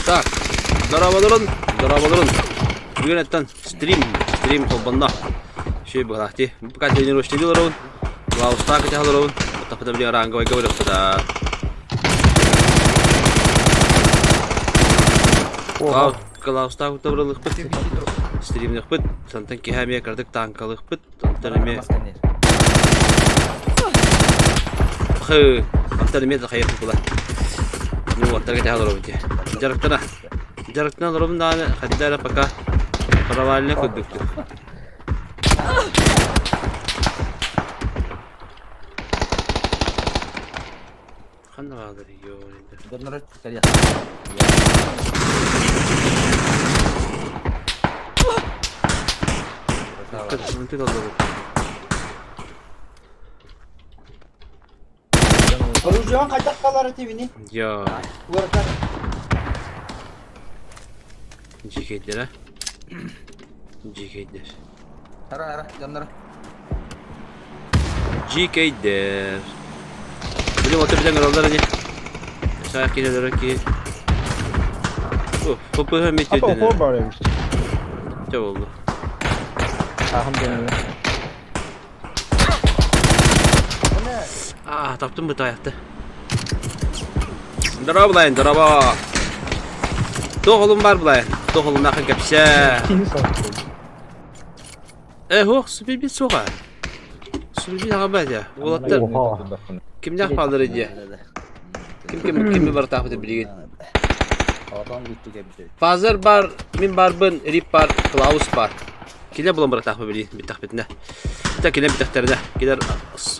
Так, здорово, народ. Бүгін аттан стрим қолбанна. Шей бұғалақти. Бұқа тренировочный деларовын. Лауста кәте қаларовын. Бұттапыда білген ранговай говорықпыда. Лауста құттабырылық бұд. Стримнық бұд. Сантан кехәмия кардық танкалық бұд. Антарыме... Антарыме да қайық бұла. Ну, аттар кәте қаларовын те. Жарықтана лоровын дағаны қадидары пока параваліне көддікті. Қанда қалдыр ең енді. Дұрныры кәрия. Мүнті қалдыр. Оружион қайтақ қалары тебіне? Я. Уардар. Жекейдер, Жекейдер. Ара, жаннары. Жекейдер. Білім оты білен ғыралдар әне. Сағақ келелер әке. Попыға мет өйден. Апа, бар еміз. Жа болды. Ағым денелі. Таптым бұт аяқты. Дыра бұлайын, дыраба. Тоғылым бар бұлайын. Тоғылым нақын кәпсә. Хоқ, сүбелбет соға. Сүбелбет аға бәді я. Олаттар. Кімді ақпалдыр еді? Кімі бар тақпыды білеген? Фазер бар, мен бар бұн, рип бар, клаус бар. Келе бұлан бар тақпы білеген, бет тақпетіне. Та келе бет тақтарына. Келер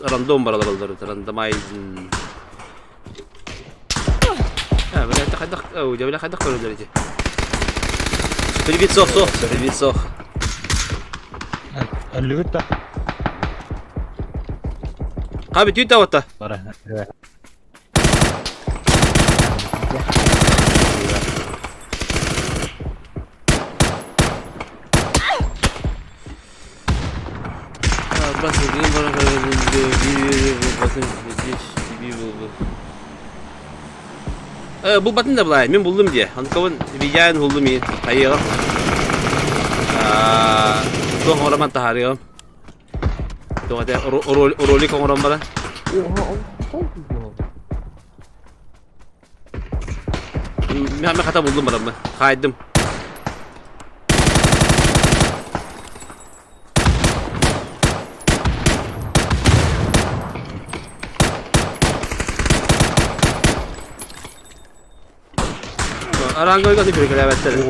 рандом бар алар. Рандомайзын. Бля, это ходах, у тебя ходах коридорите. Привет, сох. Әлігітті. Abi tüyte vata. Бара. Бұл батын да бұлай, мен бұлдым де. Анкауын видеоын бұлдым мен. Қайығым. Тоң ораман тахарығым. Тоң әте ролик оңырам бара. Мен қата бұлдым барам мен. Қайдым. Aranggoy kasi berkelewat tadi.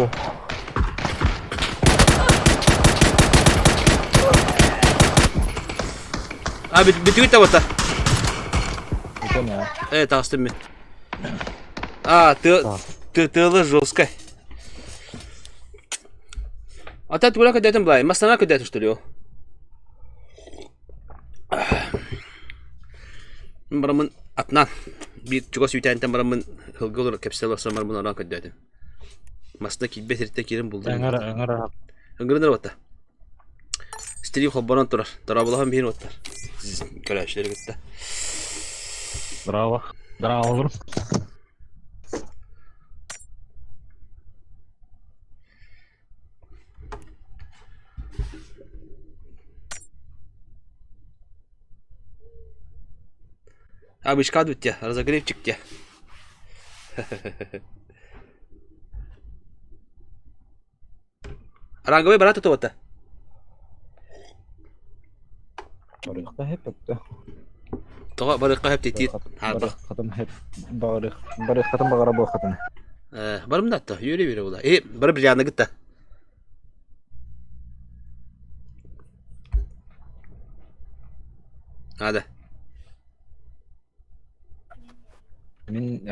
Битвит вот-то. Тастым мен. Ты жестко. А ты куда кидать блай? Мастана кидать что ли? Барамын атнан. Бит чугас үйтәнтен барамын хылгылыр кепселер самар бuna ранка дәдем. Масна китбе терте кирим булды. Аңара. Аңгырдар вата. Стрим хоббаран турар. Тарабылган бин ваттар. Калашлар гитте. Браво. Браво. Обычка тут те, разогревчик те. Ранговый брат это вот-то. Барыққа хеп бітті. Тоға барыққа хеп тетет. Қатым хеп. Барық қатым бағара бұл қатым. Барым да атты, үйері бері ола. Бары бір жағына гітті. Ада. Мен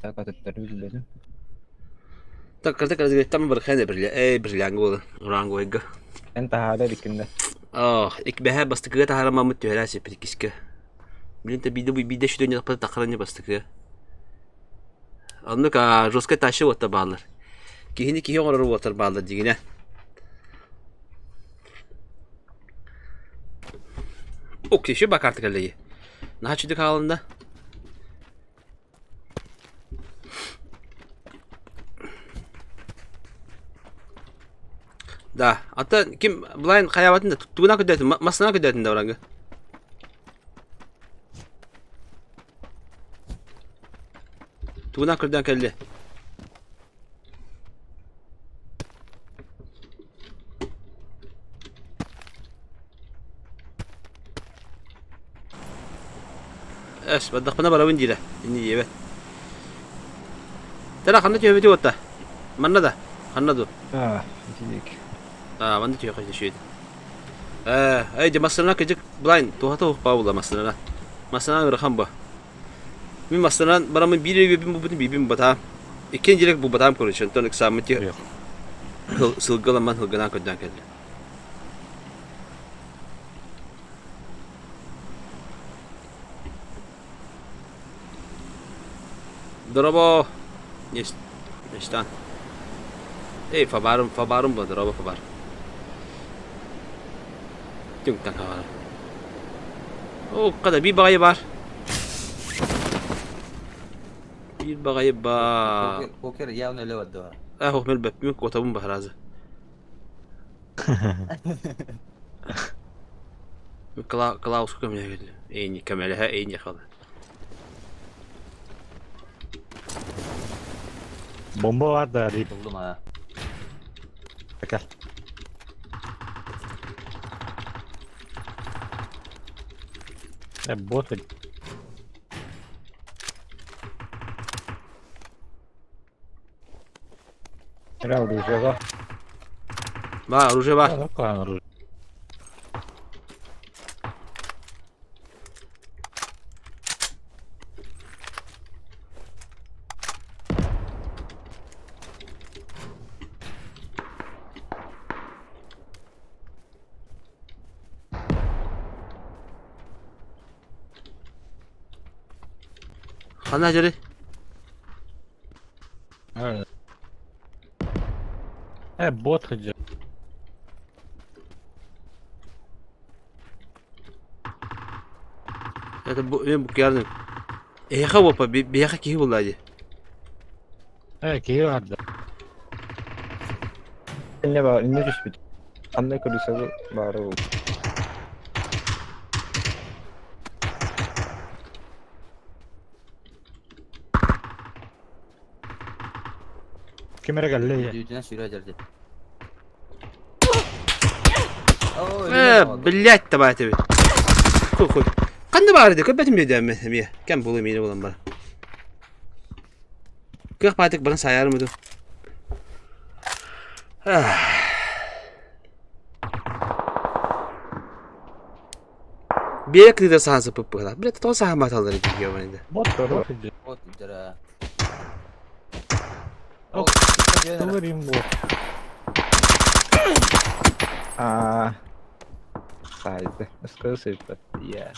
сақат өттері білдім. Так, картак разгреттам бір қайны бір ләңгі олы. Ұраңғы ойғы. Ән тахада бікінді. Икбәһә бастықыға тахара мамыт түйәрәсі перекискә. Блин, та биде шүден яқпады тақыраны бастықыға. Анны ка жосқа ташы отта бағылар. Кейіне оңырыр отыр бағылар дегіне. Окей, şu bak artık әлі. Наға чүдік алында? Da. Hatta kim blind hayabatında tuttuğuna kadar masana kadar da oranga. Tuttuğuna kadar kelle. Es, badak bana bara windi la. Ini evet. Tara kanna tüyo beti otta. Manna da. Kanna do. Dik. Manda tüyo kaçtı şeydi. Ay de masana kecik blind. Tuhata pavula masana. Masana rakam ba. Min masana bara min biri bibim bata. İkincilik bu batam konuşuyor. Tonik samiti. Sılgalaman hılgana kadar kelle. Drobo. Nestan. Fabarım bu drobo fabar. Tüm tane var. O kadar bir bagayı var. Bir bagayı var. Poker явно lewat doa. Hukmel bepmi kotabun bahrazı. Klaus kamya geldi. Eyni kamera eyni kaldı. Bomba var da değil. Buldum ha. Bakar. Bot. Era Ruja var. Var, Ruja var. Kan Ruja. Kana jere. Evet. Bot hıcı. Ya da bu yardım. Eha wapa bir yaka ki bullaji. Ki vardı. Ne var? Ne düşmüş? Anne kurusu var o. Kamera galle ya. Yüzüne sürüyor acırdı. Блять tabat tabi. Koy. Kandı bari de köpetim diyeceğim ben. Kem bulayım yine bulan bana. Kırk patik bana sayar mıydı? Bir yere kırdı sahansı pıppıklar. Bir de ton sahan bataları gidiyor bana da. Bot da bot hıcı. Bot gider ha. Ok. Doğruyum bu. Saydı. Nasıl sevdi? Ya.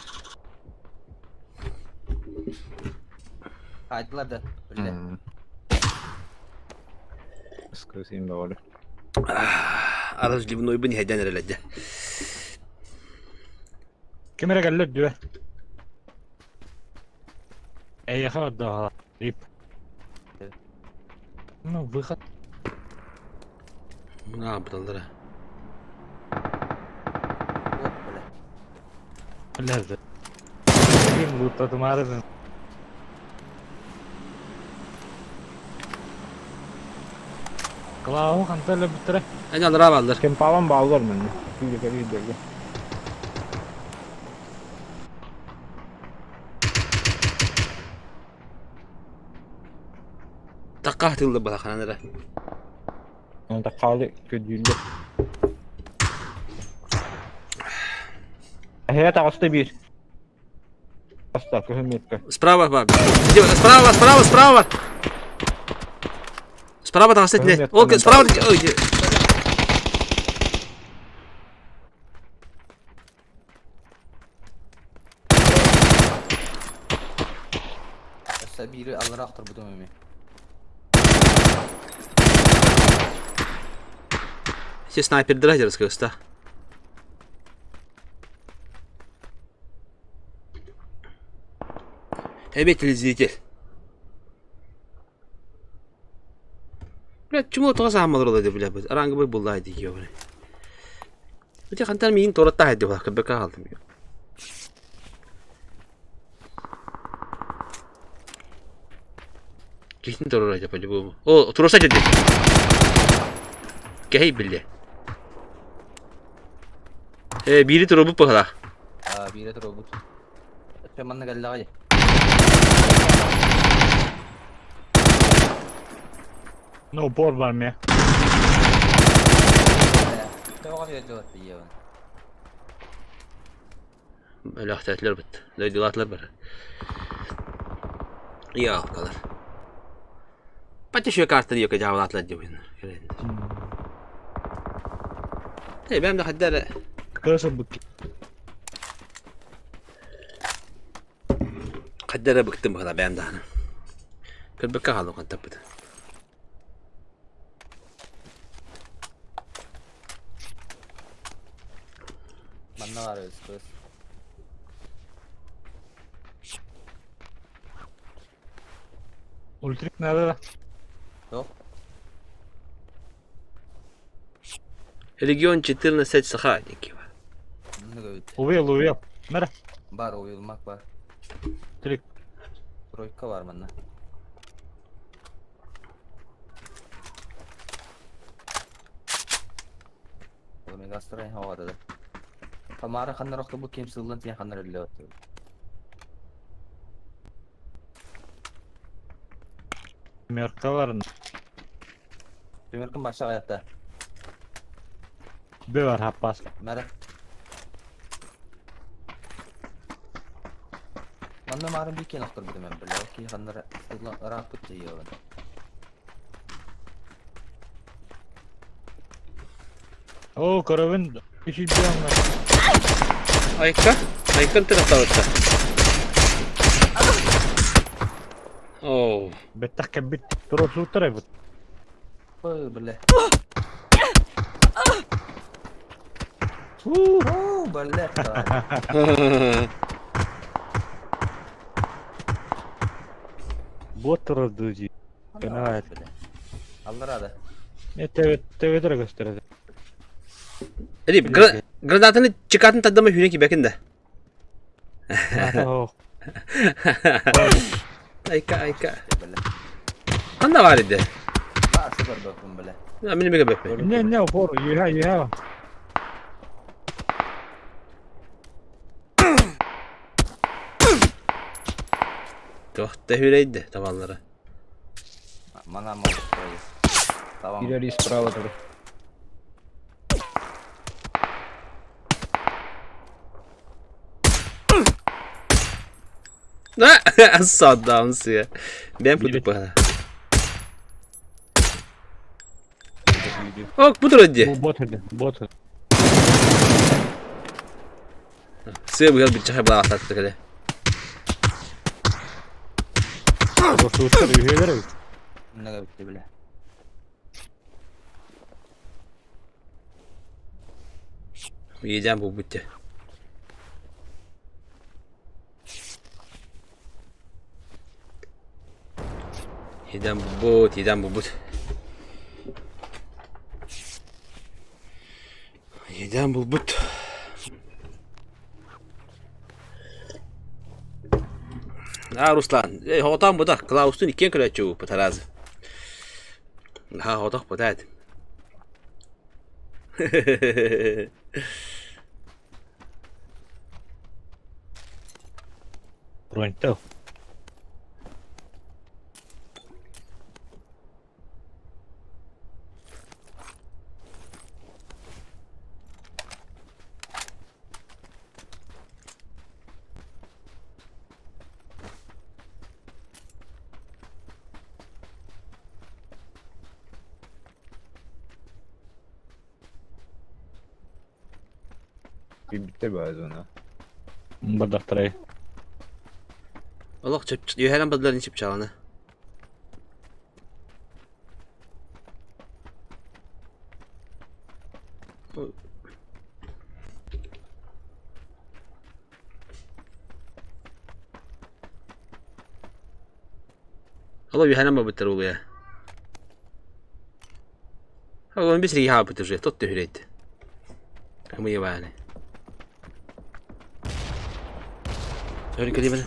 Kaydılar da. Öyle. Nasıl sevdi doğru. Aracı gibi noy beni heden herhalde. Kamera galle diyor. Eğer daha rip. Ну, выход. Ne yaptılar? Bot böyle. Лезет. Блин, лута тумарın. Klavu kantarla bitire. Hani alır abi alır. Kim pavan bağlar mı? Bir video. Takahtildi bana kananlara. Onda kalı ködüldü. Hayat ağustı bir. Hasta köhmetka. Справа баб. Справа. Справа там кстати не. О, справа. Ой. Aslında biri alır aktır bu dönemi. Все снайпер драйдерского ста. Evet izleyiciler. Блядь, чему то самое роло бля, арангы бы булай диyor. Bir de kantar miyin torata hadi bak beka aldım. Kesin torora acaba bu. O torosa dedi. Gey bildi. Biri toro bu pakala. Biri de robot. Çamanına geldi ağacı. No bor var mı? Çok iyi cevap veriyor. Öyle ahtaatlar bitti. Leydilatlar var. Ya kadar. Pati şu kartları yok cevaplatlar diyor. Hey benim de haddara. Kırsa bık. Haddara bıktım bu kadar benim de hanım. Kırbeka halı kan tapıdı. Bana var kız. Ultrik nerede? Yok. Region 14 saha diye var. Ne gördü? Uyuyor. Nere? Var uyulmak var. Trik. Troika var bana. Oğlum gastırayın havada da. Kamara kanlar okta bu kim sığılan diye kanlar öyle oturuyor. Merkaların. Demirkin başa hayatta. Bir var happas. Mere. Bana marım bir kere nokta bir demem böyle. Ki kanlar sığılan rahat put diyor. Oo karabın. İşi bir anlar. Ayka. Aykan tarafta orta. Oh. Betak kebit. Terus luter bu. Böyle. Böyle. Bu terus duji. Kenal. Allah razı. Ne TV gösterdi. Edip granatını çıkartın tadama hüne ki bekinde. Oh. Ayka. Böyle. Anda var idi. Var sıfır bakın böyle. Ya benim bir bepe. Ne for you have. Çok da hüreydi tavanlara. Mana mau koyuyor. Tamam. İleri sправа dur. Saddam'sı ya. Ben putuk bana. Ok budur hadi. Bu bot. Size bu yıl bir çay bana atattık hele. Terus luter üyeler. Ne kadar bitti bile. Yiyeceğim bu bitti. Yiyeceğim bu but. Yiyeceğim bu but. Ruslan, hotan bu da. Klaus'un ikiye kadar çoğu bu tarazı. Hotak bu da. Pronto. Bitti WARZONE. Badaktray. Allah çöp çıkıyor. Her an badların çöp çalanı. Allah bir her an badlar oluyor. Ha onun bir sürü yapı tutacak. Tot da hüreydi. Muy vale. Sorry كلمة.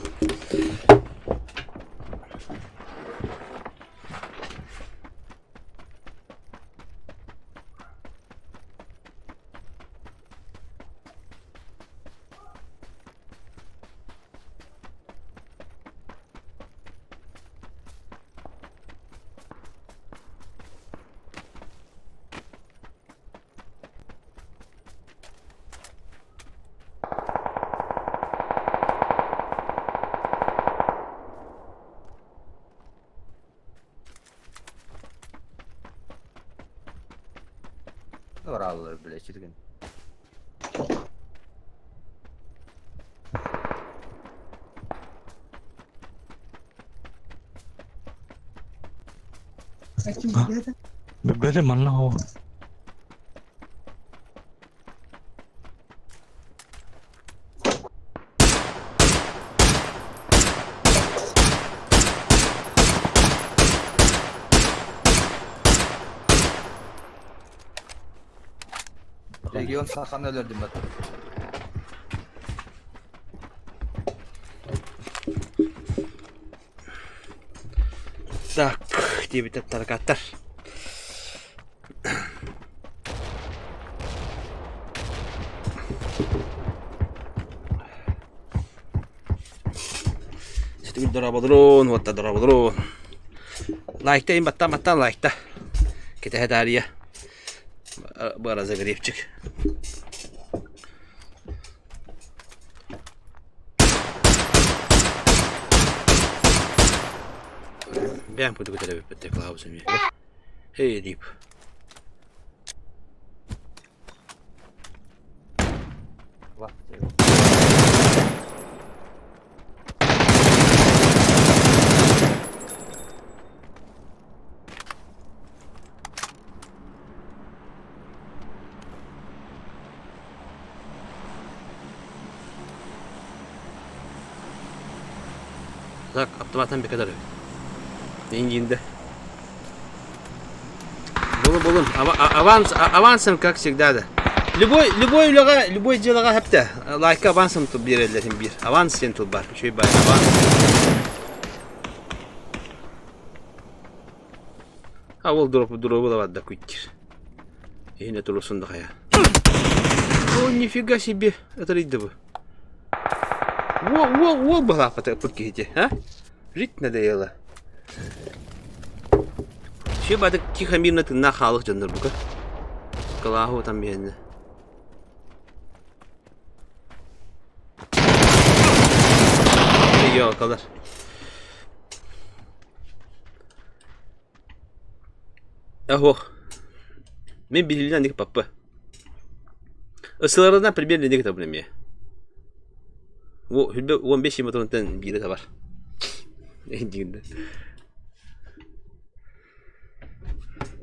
Var alır bile çirkin. Böyle man ho. Region sakan ölürdüm ben. Так, diye bir tarikatlar. Situ bir darabadron, watta darabadron. Like'ta in battan like'ta. Kita hedariye. Bu arada garipçik. Ben putu kita lebih petek lah usahanya. Hey deep. Vah. Так, автоматом bir kadar. Деньги. Болон. Авансом, как всегда, да. Любой дело хапта. Лайк авансом тут берелерим бир. Аванс сен тут бар. Шөй бар. Аванс. Ол дропу да да куйттир. Yine turlusun da ya. О, нифига себе. Это рейд бы. Во была подкидите, а? Жить надоело. Şey badık ki hamirine tınna halık candır bu ka. Kalahu tam yerine. Yok kadar. Aho. Ben bilgilen dik papa. Isılarından примерно dik tabi mi? O hülbe 15-20 tondan biri de var. Endinde.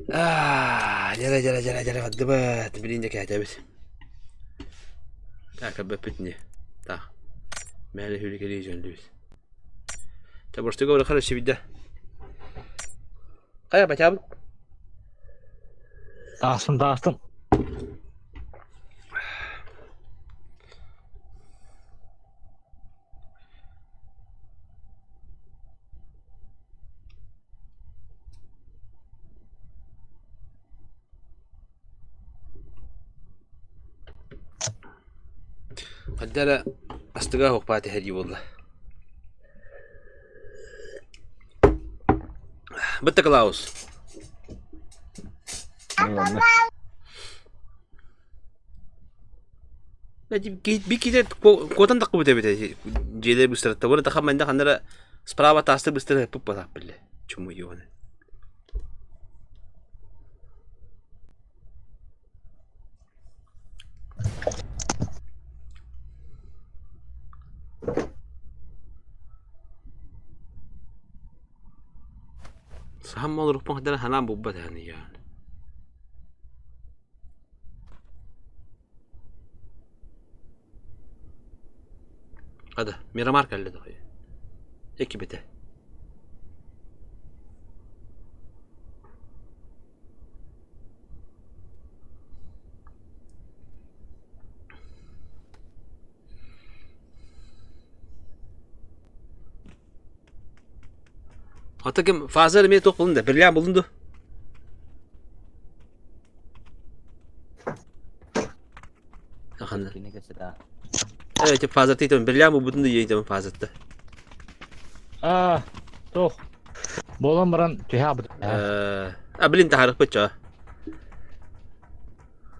Jara hadi bat birinci kağıt tak bapetni tak mali hüli geleceğin lüs tabi gol خلاص şibide kaya bacağım Dağıstın. قدر استقاه وقباتي هدي والله بالتقلاوس bir kere kotan takı bite C'leri bıstırdı. Bunu takım bende kanlara sprava tastı bıstırdı yapıp batak bile. Çumu yiyor. Saham olur pun kadar hanam bubba yani yani. Hadi Miramar kaldı da. Ekibete. Hatta kim fazla mı tok bulundu? Birliğe bulundu. Akanda. Kini kasi da. Evet, fazla değil. Birliğe mi bulundu yiyeceğim fazla da. Tuh. Bolan baran tüha bu. Bilin taharık bıça.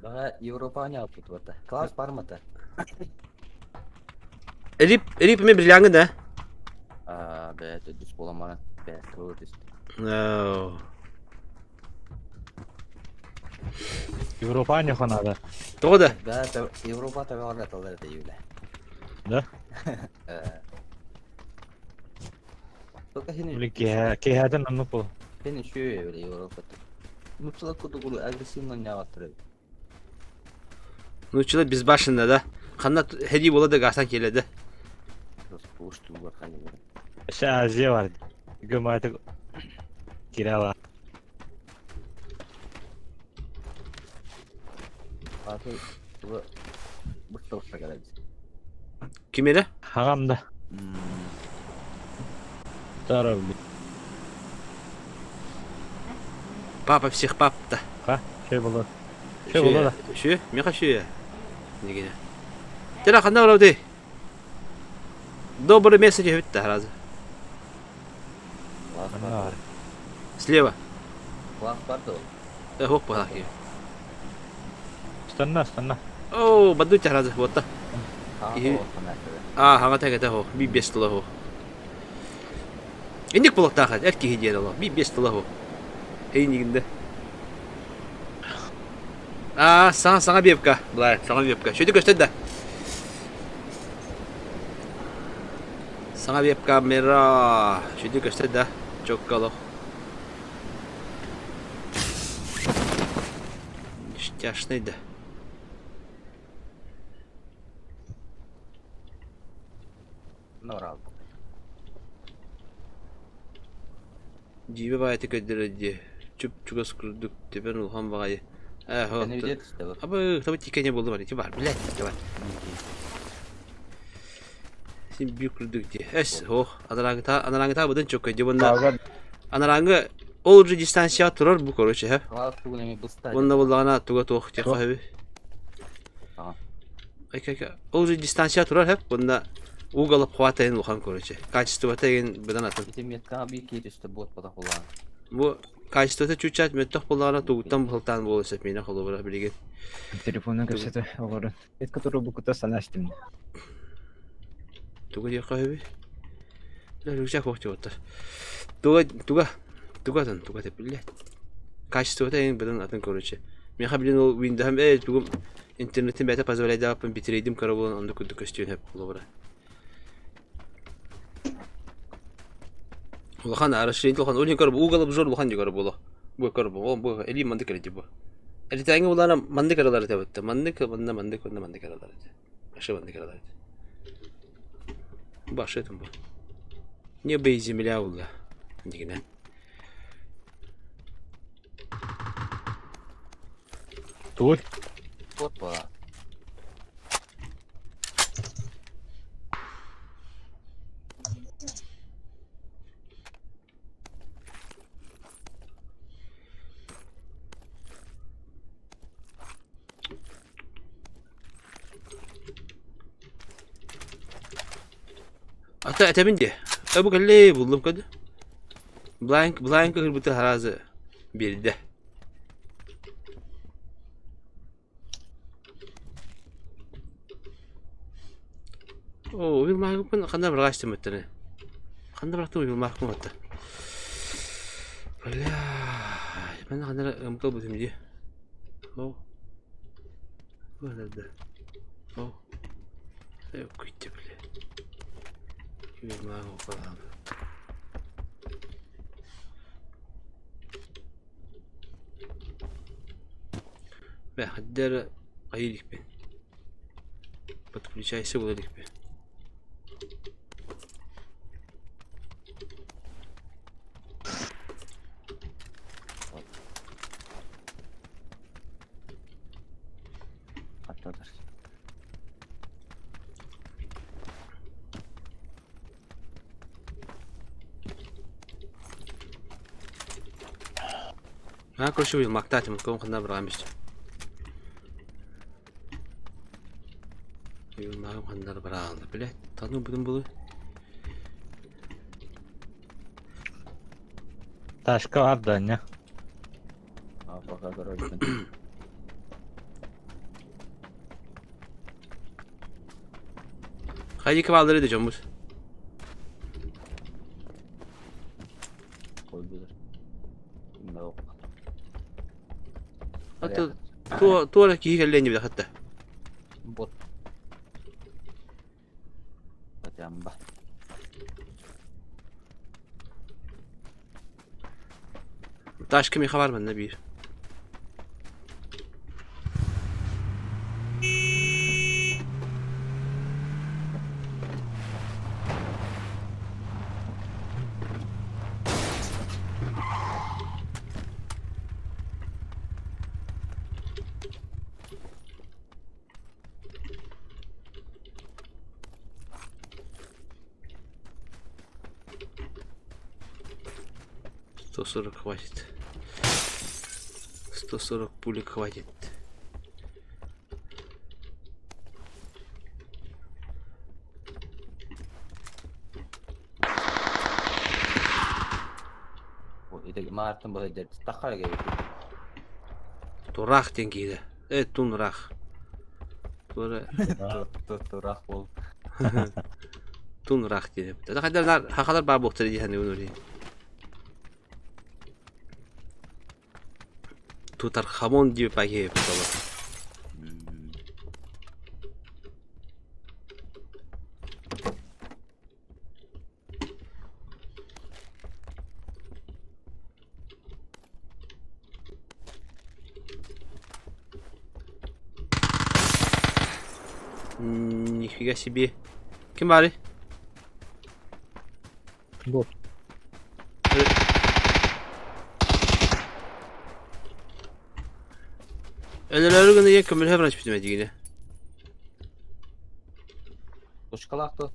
Bana Avrupa'nya yapıt vata. Klas parmata. Erip mi birliğe ne? Be düz bolamana. Be kılıç. No. Европа не ханада. Doğru. Be Avrupa tabi orada talar da yule. Ne? Toka hini. Böyle ki hadan anı bu. Hini şöyle böyle Avrupa'da. Mutlaka kudu agresifman ne yaptırıyor. Nuçla biz başında da. Kanat hediye bola da gasan keledi. Boştu bu hani. Aşağı Azya var. Gömerdik. Kirava. Artık bu bıkta kadar. Kim ele? Hagamda. Taraf. Papa всех пап-то. Ha, şey bulur. Şey bulur da. Şu, mi kaşı? Ne gene? Tera kandan oldu. Добрый месседж bitti herhalde. Anar. Слева. Klas parto. Hop bak. Stanna. О, баду herhalde вот так. İyi. Хага тага ho. Bir бес тулы ho. İndik bulakta hadi. Erki hediye ola. Bir бес тулы ho. Heyindiginde. Sana bir yapka. Bulay, sana bir yapka. Şöyle göster de. Sana bir kamera. Şöyle göster de. Çok kalın. Страшный. Норал. Jibe bayatı ködürüdü. Çup skurduk. Tepen ulhan bagayı. Ne bileyim işte bu. Abi tabii tikene buldu var. Var bile. Var. Şimdi büyük kurduk diye. Anarangı budun çok kötü. Bunda anarangı olurca distansiya turur bu koruçu hep. Klas tuğlemi bısta. Bunda bullağına tuğa toğ diye kahve. Tamam. Ay. Olurca distansiya turur hep. Bunda uğalıp kuatayın ulhan koruçu. Kaçtı vatayın beden atın. Bizim yetka bir kere işte bot pada kullan. Bu kaçtı çuçat mettok bullağına tuğuttan bultan bulursa mene kolu bırak bilgin. Телефонна көрсөтө огорун. Эт который букута санаштым. Tuğa diye kahve. Lüksek koktu otur. Tuğa tepille. Kaçtı vatayın beden atın koruçu. Men habilin o windham tuğum internetin beta pazarlayda yapın bitireydim karabolun onda kuduk istiyon hep kolu bırak. Улахан арашрейд улахан улин кар угал бжор улахан дигар боло. Бу кар бо бу эли манды креди бу. Эли таңы улана манды каралар табытты. Манды каралар. Ашы манды каралар. Башы тум бу. Не бей земля ула. Дигне. Тут Bot pada. Ata bindi. Bu galle buldum kad. Blank hırbutu harazı bir de. Oo, bir mahkum kanda bıraktım ötene. Kanda bıraktım bir mahkum ötene. Valla, ben kanda mutlu buldum diye. Oh, böyle de. Oh, yok gitti bile. Bir mahkum falan. Ben haddere ayırdık ben. Подключайся, Владик. Atladır. Ha koşu bir maktatım kom kanda bırakmış. Yılmağım kanda bırakaldı bile. Tanı budum bulu. Taşka var da ne? Apakah görüyorsun? Haydi kıvalları edeceğim bu. Koydular. Bunda yok. Hatta tuğla ki gelleğince bir de hatta. Bot. Jambah. Taş kimi haber bende bir. $140 хватит. 140 пулек хватит. Itu Martin boleh jadi takal gitu. Турах тенгиде. Тунрах. Turak bol. Тунрах диде. Хакадар бар бохтери дихани унури. Тутар хамон gibi pagi betul. Нифига себе. Kim bari? Bot. Ölüleri günü yakın hep açmıştım ediyle. Uşkalaktı.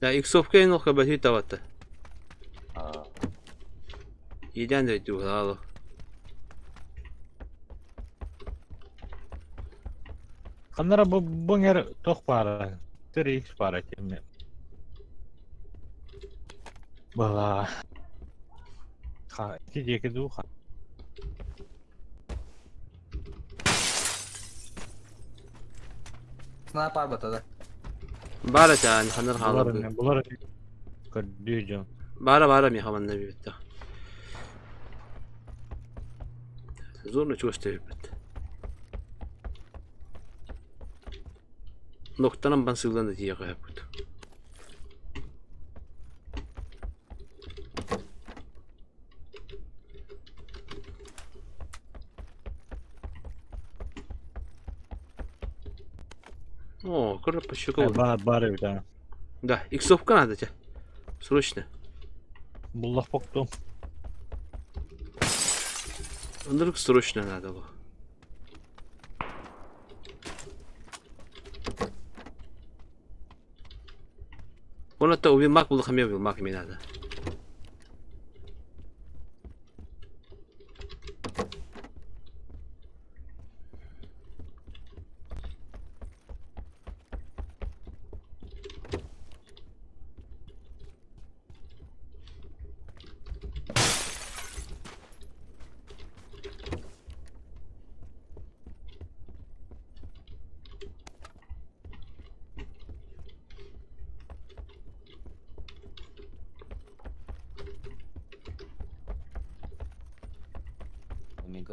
Ya X-Soft'e nog kabel hiç tavattı. Aa, İden de diyor alo. Kanara bu bunger tok para. 3x para kimi. Bala. Ha, iki ke du ha. sniper batada. Bara can hanır halı. Bular kadiyeceğim. Bara mi havan ne bitti. Zorla çalıştı bitti. Noktadan ben sıkılan diye yaptı. О, короче, щекол. Бар bir tane. Да, иксовка надо тебе. Срочно. Bullah boktum. Вдруг срочно надо было. Он это убил был хамел, убил мак мне надо.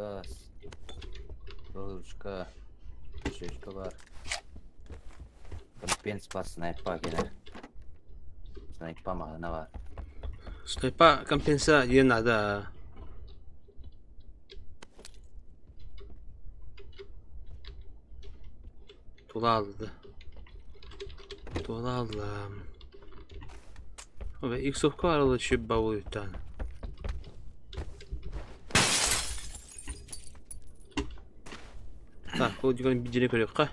Газ. Ручка. Еще что var. Компенс var sniper gene. Sniper mı ne var? Sniper compensa yine надо. Tuğla aldı. Tuğla aldı. Ve ilk sofka aralı şu bavulu tane. Так, бұл деген бейджене көрек қа.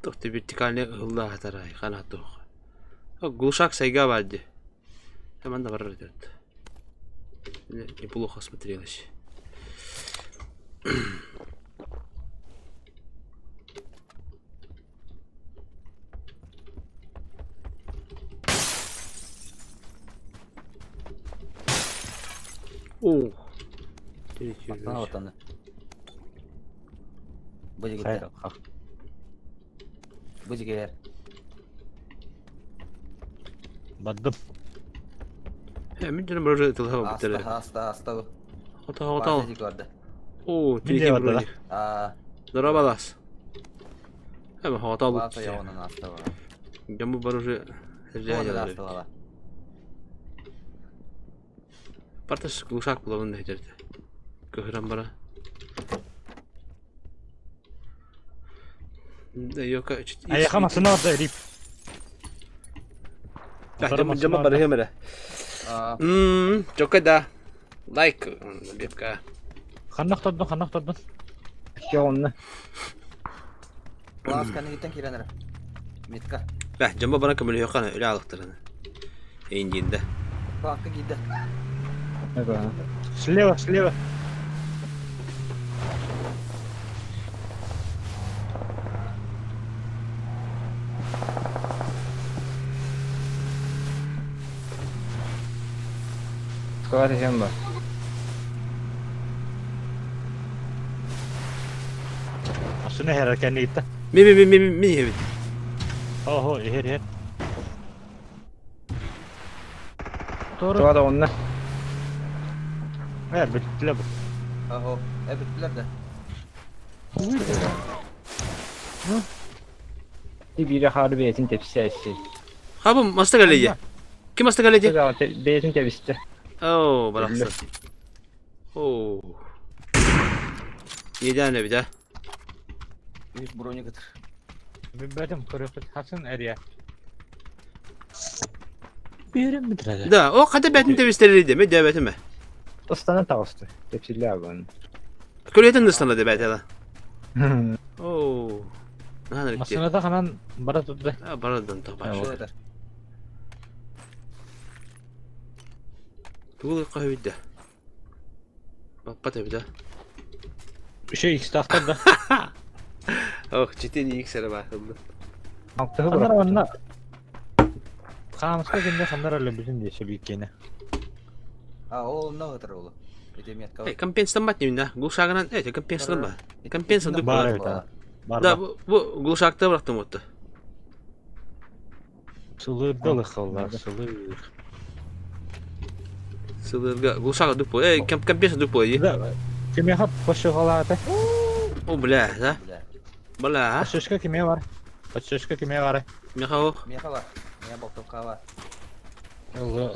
Тоқты вертикальный ғылда атарай, қанаты оқ. Глушак сайга барды. Команда бар рөтет. Неплохо смотрелось. О, Астана ватаны. Хайр. Бөжігер. Баддым. Мен жүрім бір жөй тұлға бітірі. Аста. Отал. О, Мен де телекен барды бұрын. Дұра балас. Әмі отал Басы бұтты. яуынан аста бара. Жамбы бар уже. Аста бара. Парташ глушак было вон дайдерді. Көхіран бара. Да, йока. Аяқа масына орда рип. Жамбы бары хемірі. Çok da. Like. Бепка. Қанақ тоддың. Жоғынны. Ласканы кеттен керенер. Метка. Бәh, жамбы бана көмілі йоқаны үлі алықтырыны. Ейіндейінде. Бақы кейді. Слева. Сколько жем бар? Асына херәкен итті. Мен ебет. Охо, хер. Туğa da onunla. Біттілі бұл. Aho. Bittiler de. Biri harbi etin tepsi açtı. Habım, masta galeydi. Kim masta galeydi? Beytin tepsi. Oo, bıraksın. Oo. Yedi bir de. Büyük bronyu getir. Bedim kırıklı hasın eriye. Bir yerim bitiredi. Da, o kadar betin tevistleri mi? Deveti mi? Dostana tavustı. Tepsiler abi. Köleyetin dışında deveti lan. Oo. Nadir ki. Masına da kanan bara tuttu. Ha, baradan tabaş. Şöyle eder. Tuğul kahvede. Bak tabi de. Bir şey ikisi tahtar da. Oh, cidden iyi iksere bakıldı. Altığı Kanlar bırak. vanna. Kamuska günde kanlar öyle bizim diye şebik yine. O ne getir oğlum? Edemiyet kavga. Компенс там мать не видно. Глушагынан, компенс там ба. Компенс там Бар бар. evet. Бар. Да, bu глушакта bıraktım otu. Sılır dolu kıllar, sılır. Сылырга глушак дупо. Компенс дупо. Kime hap başı halatı? О, бля, да? Bile. Бля. Başışka kime var? Başışka kime var? Михаил. Miye var. Miye baktım kava.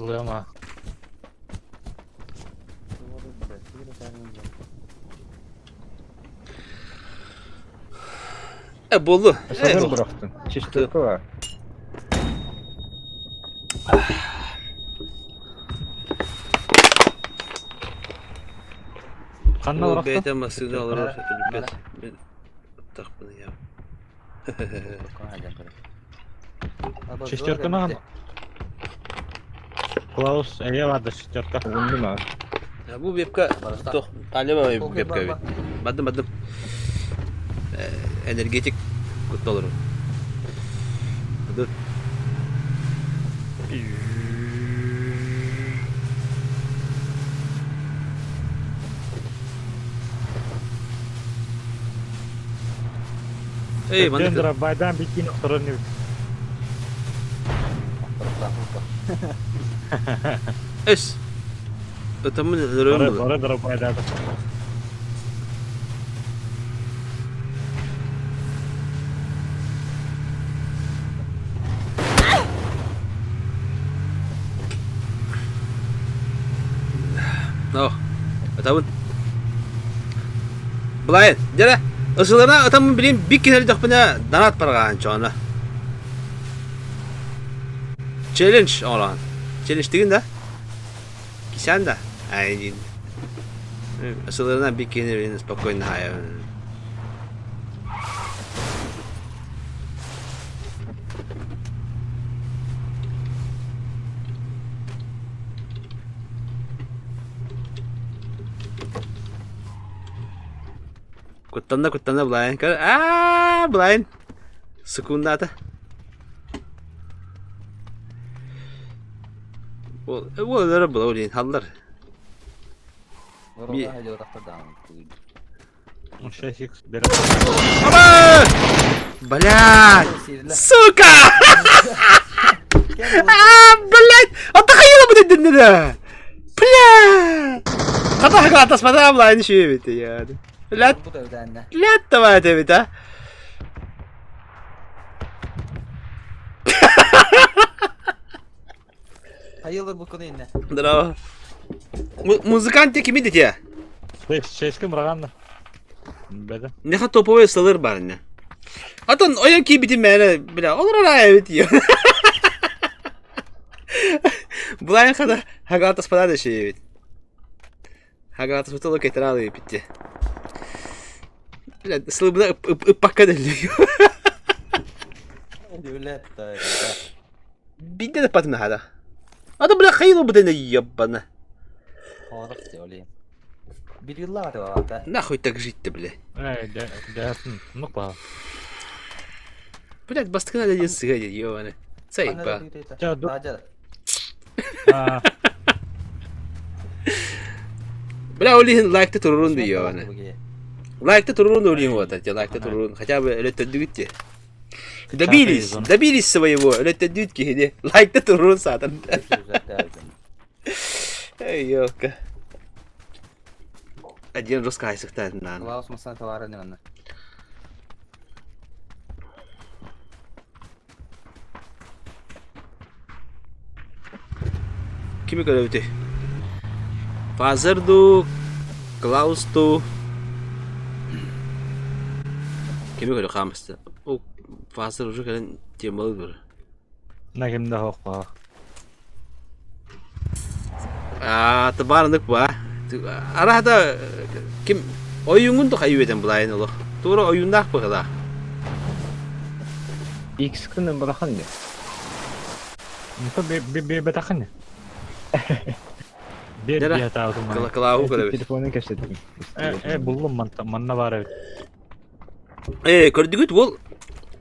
Lığma. Bolu. Sılır bıraktın. Çeşitlilik var. Kanla Bu bıraktın. beyte masını alır. Tak bunu ya. Şiştörkünü Klaus eye vardı şiştörkü. Bulundu mu? Bu webka tuh alem abi webka. Badım. Energetik kutlu olur. Dur. Bana Dendra baydan bikin sorun yok. es. Tamam duruyorum. Doğru baydan. No. Tamam. Blind, jere. Isılarına atamın bileyim bir kenarı takpına danat parağın çoğuna. Challenge olan. Challenge digin de. Kişen de. Aynen. Isılarına bir kenarı spokojna hayal. Kutan na blind ka. Blind. Sekunda ta. Well, they're bloating. Hallar. Orada haydi orada down. Ужастик. Aba! Блядь! Сука! Блядь! Отдохай bu dedin de. Блядь! Kata atas pada blind şey bitti yani. Lat. Bu da evden ne? Lat da var tabii ta. Hayırlı bu konu yine. Bravo. Muzikant kimi dedi ya? Шешкім ұрағанды. Бәді. Ne kadar topu ısılır bari ne? Atan o yan ki bitim bana bile olur ara evet diyor. Bulan kadar hagatas pada da şey evet. Hagatas pada lo ketra alıyor bitti. Bile ısılı buna ıpak kadar diyor. Öyle de. Bir de patına hada. Adam bile kayılı bu da ne yapana. Horuk diyor. Bir yıllar var orada. Nahoj tak жить-то, бля. Дәсін, мұқ ба. Блядь, басты надо один сыграть, ёбаный. Цейпа. Бля, улин лайкты турун diyor ёбаный. Лайкты турун улин вот эти, лайкты турун. Хотя бы это добились своего, это дудки, лайкты турун сатан. Эй, ёлка. Один русская сыктает, наверное. Клаус масан товары не надо. Kimi görevdi? Fazer'du, Klaus'tu. Kimi görev kalmıştı? O Fazer ucu gelen temalıdır. Нәкімді хоқ ба. Tabarındık bu. Arada kim oyunun da kaybeden bulayın olur. Doğru oyunda bu kadar. X-는 bırakın ya. Бәтақын не? Nere? Kılahu görev. Telefonu keşfettim. Бұлым манна бар әбет. Gördük bu.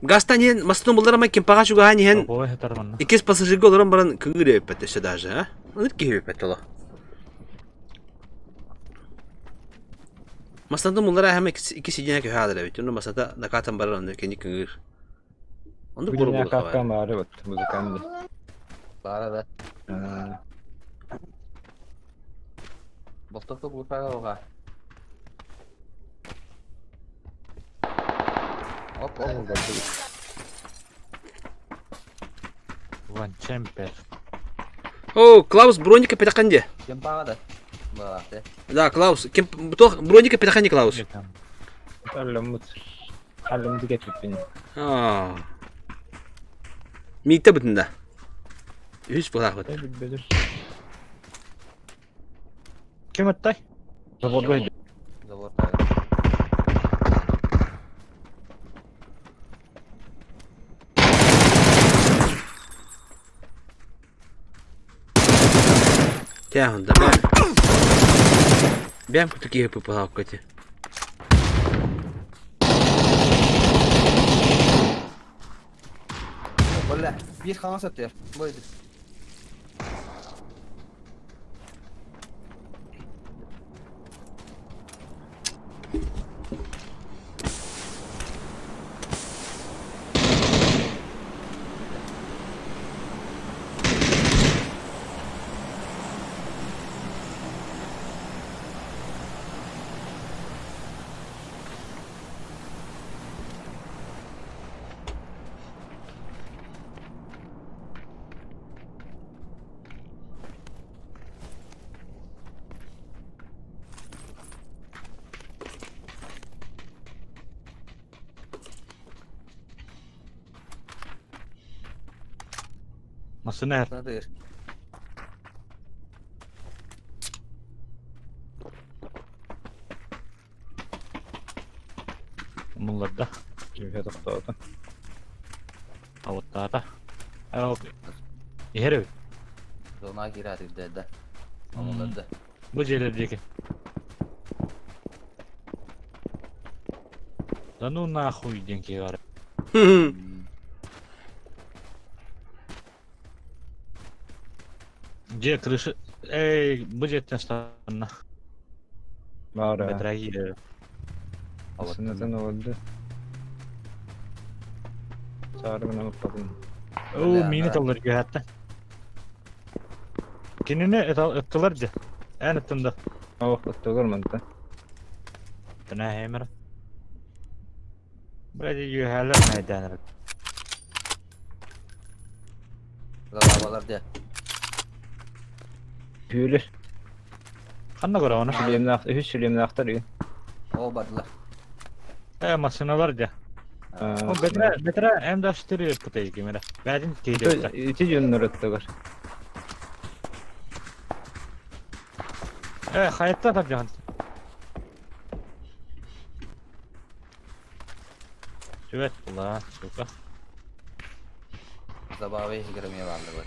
Gastan yen maston bunlar ama kim paga şu gani hen Ой, хатар манна. ikiz pasajırga olarak baran kıngırı öpette işte даже ha. Onu ki öpette la. Maston bunlara hem ikisi yine ki hadır evet. Onu masada nakatan baran onu kendi kıngır. Onu Bir koru dünya bu kahkaha kadar. mağarı var. Müzikanlı. Bara da. Bostakta bu para oğa. Hop hop. Ван чемпер. О, Klaus броника петаханде. Kim para da. Bara da. Да, Klaus. Kim bu bronика петаханде Klaus. Hallamızı getirip beni. Mitte bütünde. Hiç bırak bak. Кем аттай? Zavodga gidiyor. Zavod. Тягун, да. Бям такие попал коти. Valla bir kanal satıyor. Buydu. Nasıl ne? Nadir. Mullarda. Cühe toktağıda. Avutlarda. Okey. Yeri. Zona girer dedi. Amalarda. Bu celerdeki. Да ну нахуй деньги говорят. Где крыша? Эй, будет на сторону. Var ha. Дорогие. Aslında ne oldu? Çağrımına bakmadım. О, мини талар гәтте. Кинене эттелер же. Әне тында. O vakit görmedi. Тына хемер. Бәди юһәлер мәйданыр. Galabalar diye. Büyülür. Ханна гора аны. Üç şilimle aktarıyor. O bardılar. Машиналар же. О, бетре М4 путай кемера. Бәдин кейде. İki yönler öttüler. Хаятта тапжан. Süvet la, suka. Zabavı girmeye vardılar.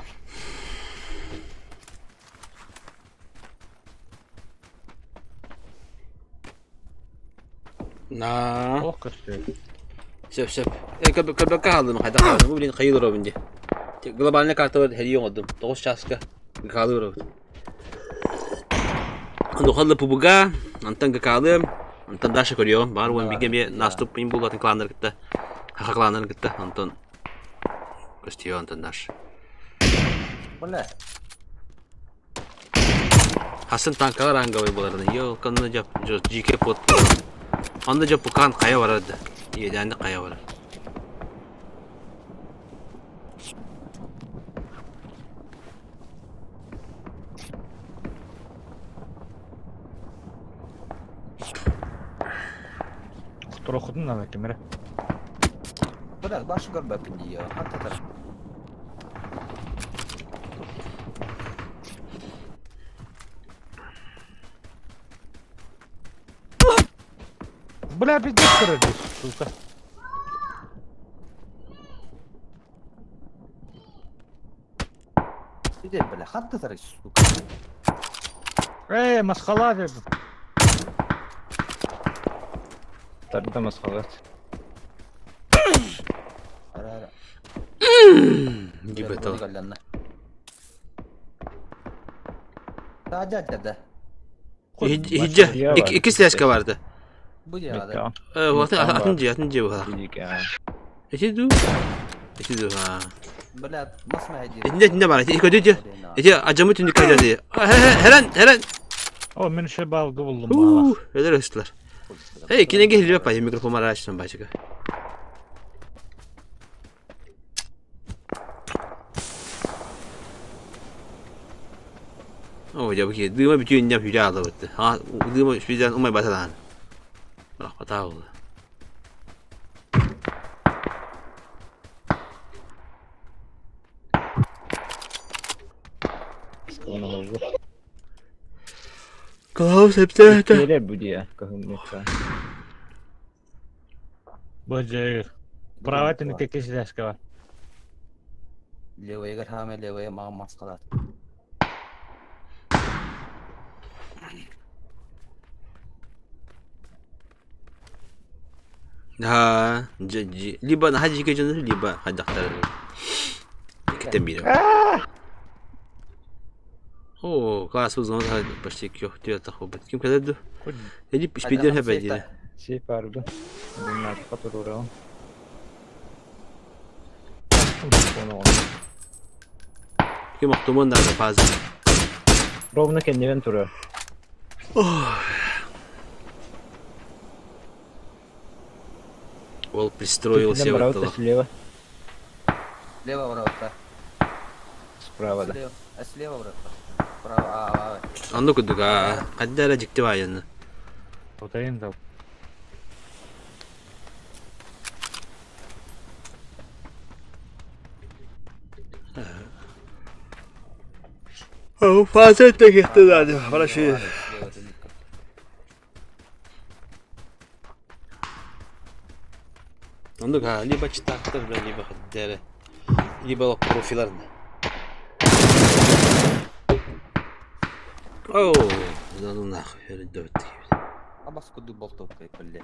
Na. Ох, кышты. Söp. Köpekka kaldım hayda kaldım. Bu bilin kayılır o bindi. Globalne kartı var hediye oldum. 9 şaska kalır o. Dokallı pubuga, antan kaldım. Antan daşa koruyor. Var bu bir gemi nastup bin bulatın klanlar gitti. Haka klanlar gitti. Antan gösteriyor antan daş. Bu ne? Hasan tankalar anga var bularını. Yo kanını jap GK pot. Anda jap kan kaya vardı. Yedende kaya var. Трохудун на кемера. Bu ne? Başı görme pindi ya. Hatta taraf. Бля, пиздец, короче, сука. Bir de böyle hatta taraf. Масхала dedim. Tarıda maskalat. Ara ara. Gibi tal. Sadece açadı. Hicce. İki slash vardı. Bu ya da. Mekka. Atıncı bu kadar. İyilik ya. İki du ha. Böyle nasıl hediye? Ne var? İki ödedi. İki acamı tündü kaydadı. Heren. O men şey balgı buldum bana. Öyle rastlar. Hey, kine geliyor payı mikrofonu açtım başka. Oh, ya bakayım. Dığıma bir tüyün yapıyor ya da bitti. Ha, dığıma birden umay batadan. Bırak bata oldu. Onu oldu. Klaus hepsi. Gelir bu diye. Kahım Mekka. Боже. Праватını tek slash var. Leveye gir hame leveye mağ maskalar. Ha, liba na haji kayo dyan liba kadaktar. Kita mira. Oh, Klaus uzun da başlık yok diyor takıbet. Kim kadar du? Edip speeder hep ediyor. Şey Parbu. Bunlar kapatır oraya. Onu oldu. Kim aktuman da fazla. Ровно kendi ventura. Он пристроился в это. Слева. Лево ворота. Справа, да. Слева ворота. Право. Он ну-ка дуга. Когда радиктивая. Протеин дал. Fazla gitti hadi. Bana şey. Anlık ha. Liba çıtaktır ben liba dere. Liba profilerini. Oh, zanına öyle dört gibi. Абас куду болтоп кай пилле.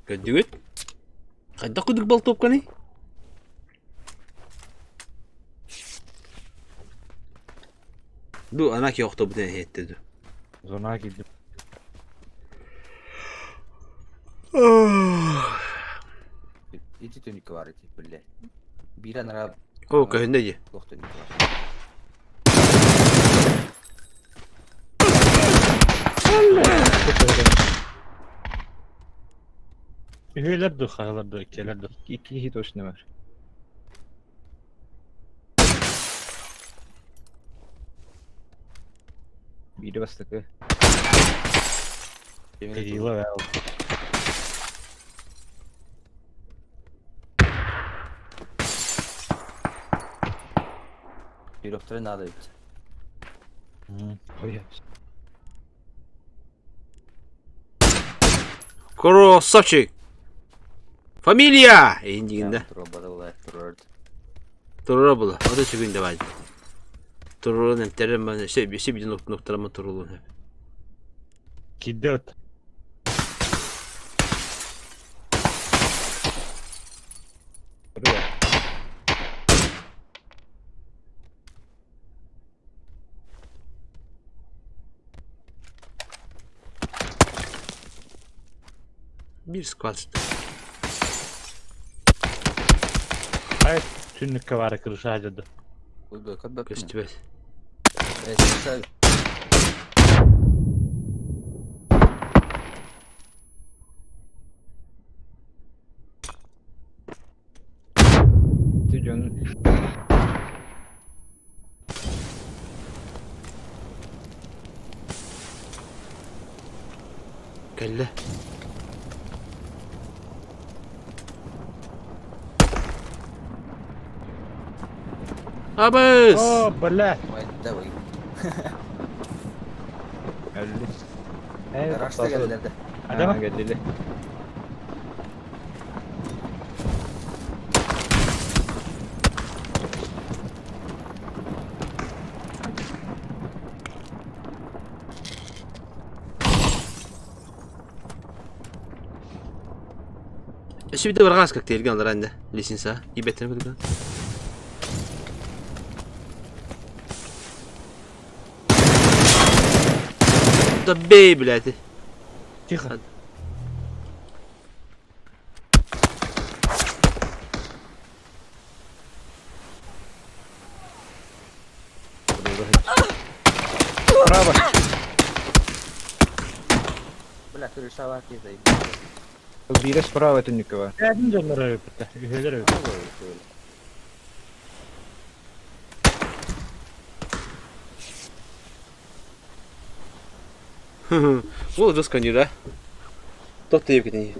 Kadüt. Kadda kuduk bal top kani. Du anak yoktu bu tane hette du. Zona gidip. Ити төник бар ити пилле. Бира нара. O köyünde Лох төник бар. Üyelerdi, hayırlardı, kelerdi. İki hit hoş ne var? Biri bastık be. Yılı ve Bir doktora nada ити. Ой, Красавчик. Фамилия. Endinginde. Турбада улай турд. Turura bula. O da çıkınca var. Tururun enterim ben şey bir noktalama turulun hep. Kiddet. buraya. Bir squat. Hayır, tünlük var kırış hacıdı. Uydu kadda. Göstübet. Sen Stüdyonun Kelle. Abes. Oo, bala. Mayda bak. öldü. Evet, Garajda geldiler de. Ada mı? Geldi. Şimdi de vargas kaktel ganlar ande. Lisinsa. İbetini kudukan. Da bey bileti. Tихо. Право. Бля, ты решала кизай. Biri справа тунника var. Geldim canlara öpütte. Üyeler öpütte. Вот уже сканира. Тот ты евгений.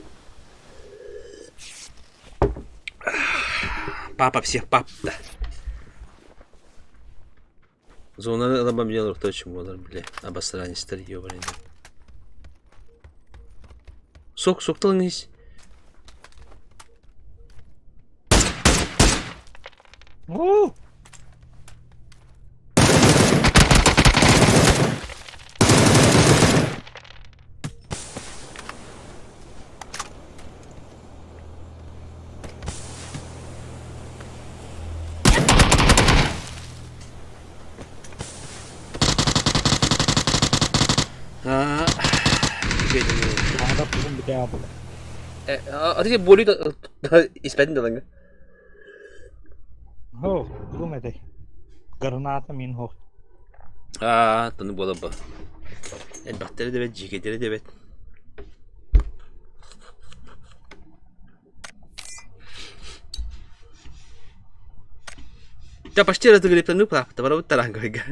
Папа всех пап да. Зона adam milyon orta çım olur bile. Abasran istiyor böyle. Soktan hiç. Oo. Ha. Ada pun bir daha bula. Adı boli da ispetin de lan. Ho, belum ada. Granata min ho. Ha, tanı bola ba. Batteri de ve ciketleri de evet. Ya pasti ada tuh grip tanuk lah, tapi baru terang gue ga.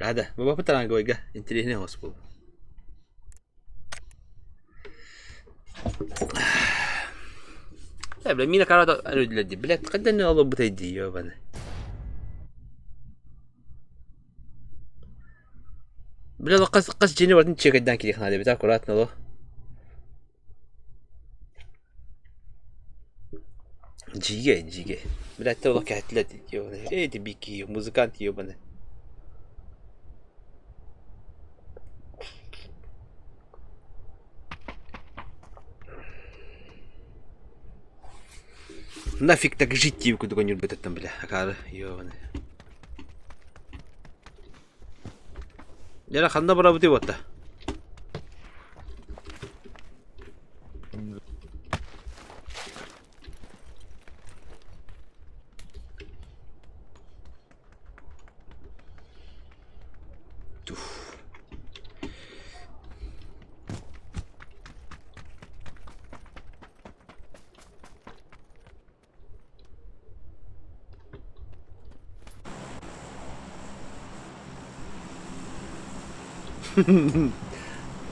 Ada, bapak terang gue ga. Intinya ini hospital. Bile mina karada ödüledi. Bile kadar ne olur bu da diyor bana. Bile o kas cini vardı çekeden ki hadi bir daha kurat ne olur. Cige. Bile de o katlet diyor. Edi bir ki muzikant diyor bana. Нафиг так жить куда-нибудь там, бля, акары, ёбаный. Я ханда бара бути вот-то.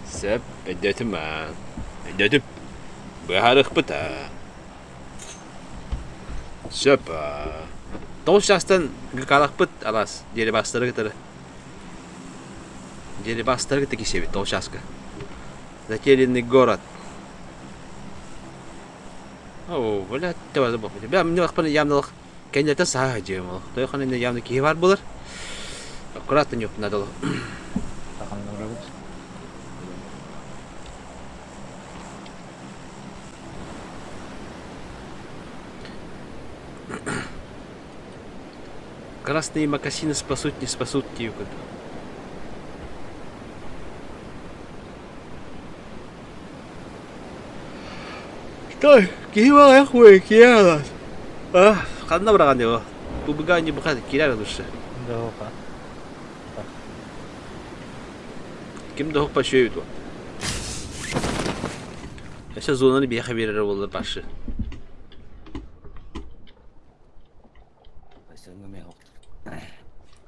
Сеп, эдетим а. Эдетим. Бахарых пыта. Сеп. Тол шастан гыкалак пыт алас. Дери бастыры гытыры. Дери бастыры гыты кисебит тол шаска. Затерянный город. О, блядь, това забыл. Бля, мне лах паны ямнылых. Кенделте сага жемал. Той ханын ямны кие бар булар. Аккуратно нюк надо. Красные мокасины спасут, не спасут тивку. Что? Кива я хуй, кияла. Ханна браган его. Бубга не бухает, кияла душе. Да, опа. Kim de hoppa şey yuttu. Yaşa zonanı bir haberi oldu başı.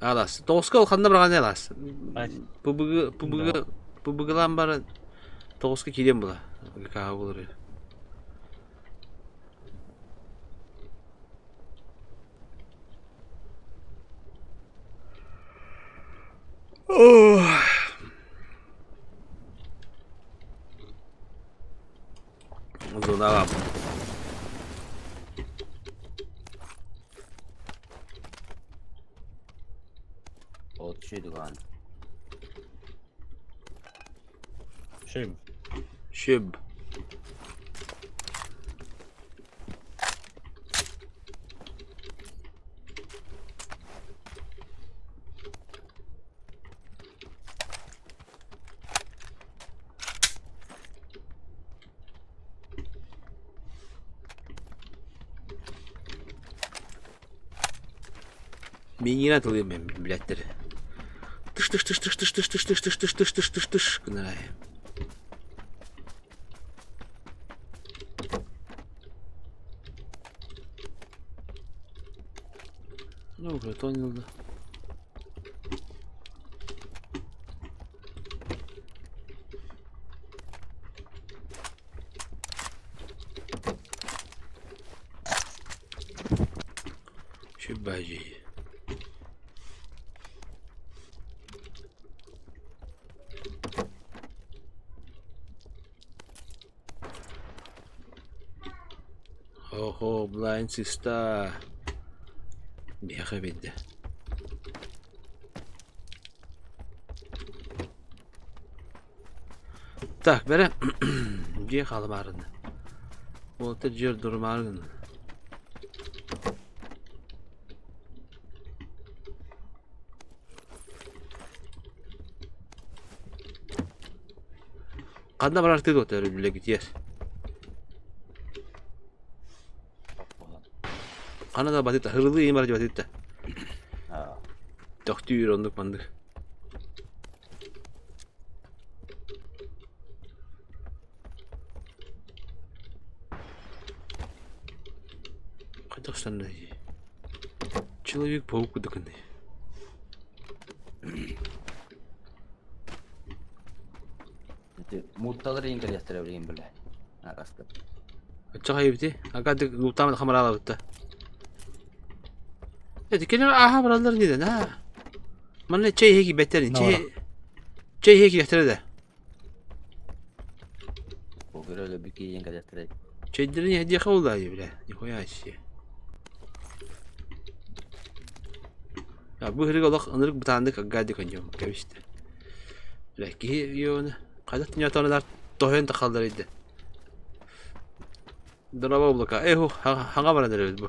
Alas, toğuska olkanda bırakan alas. Pubıgılan bari toğuska kilem bula. Kahve olur ya. Oh. Zona var. O şeydi lan. Şib. Ben yine atılıyorum ben biletleri. Tış. Kınaraya. Ne oluyor? Tonuldu. Şu bacıyı. Oho, blind sister. Беха видде. Так, бері бе қалым арыны. Олты жер дұрым арыны. Қанда бар артыды өті өрілі кетер. Kanada batita, hırlı imarcı batita. Doktor onduk bandık. Kazakhstan ne? Человек-паук доконный. Muttaları İngilizce bileyim bile. Arkadaşlar. Açık ayıbıdı. Agadık lutamadı kameralı bitti. Evet, kenara aha buralar neden ha? Bana çay heki beterin. Ne var? Çay heki getire de. Bu göre öyle bir giyin kadar. Çayların hediye oldu ayı bile. KYYC. Ya bu hırık olak anırık bir tane de agadık oynuyorum. Kavişti. Belki yoğun. Kadat dünya tanılar tohuyun takallarıydı. Drama bloka. Eho, hangi bana derler bu?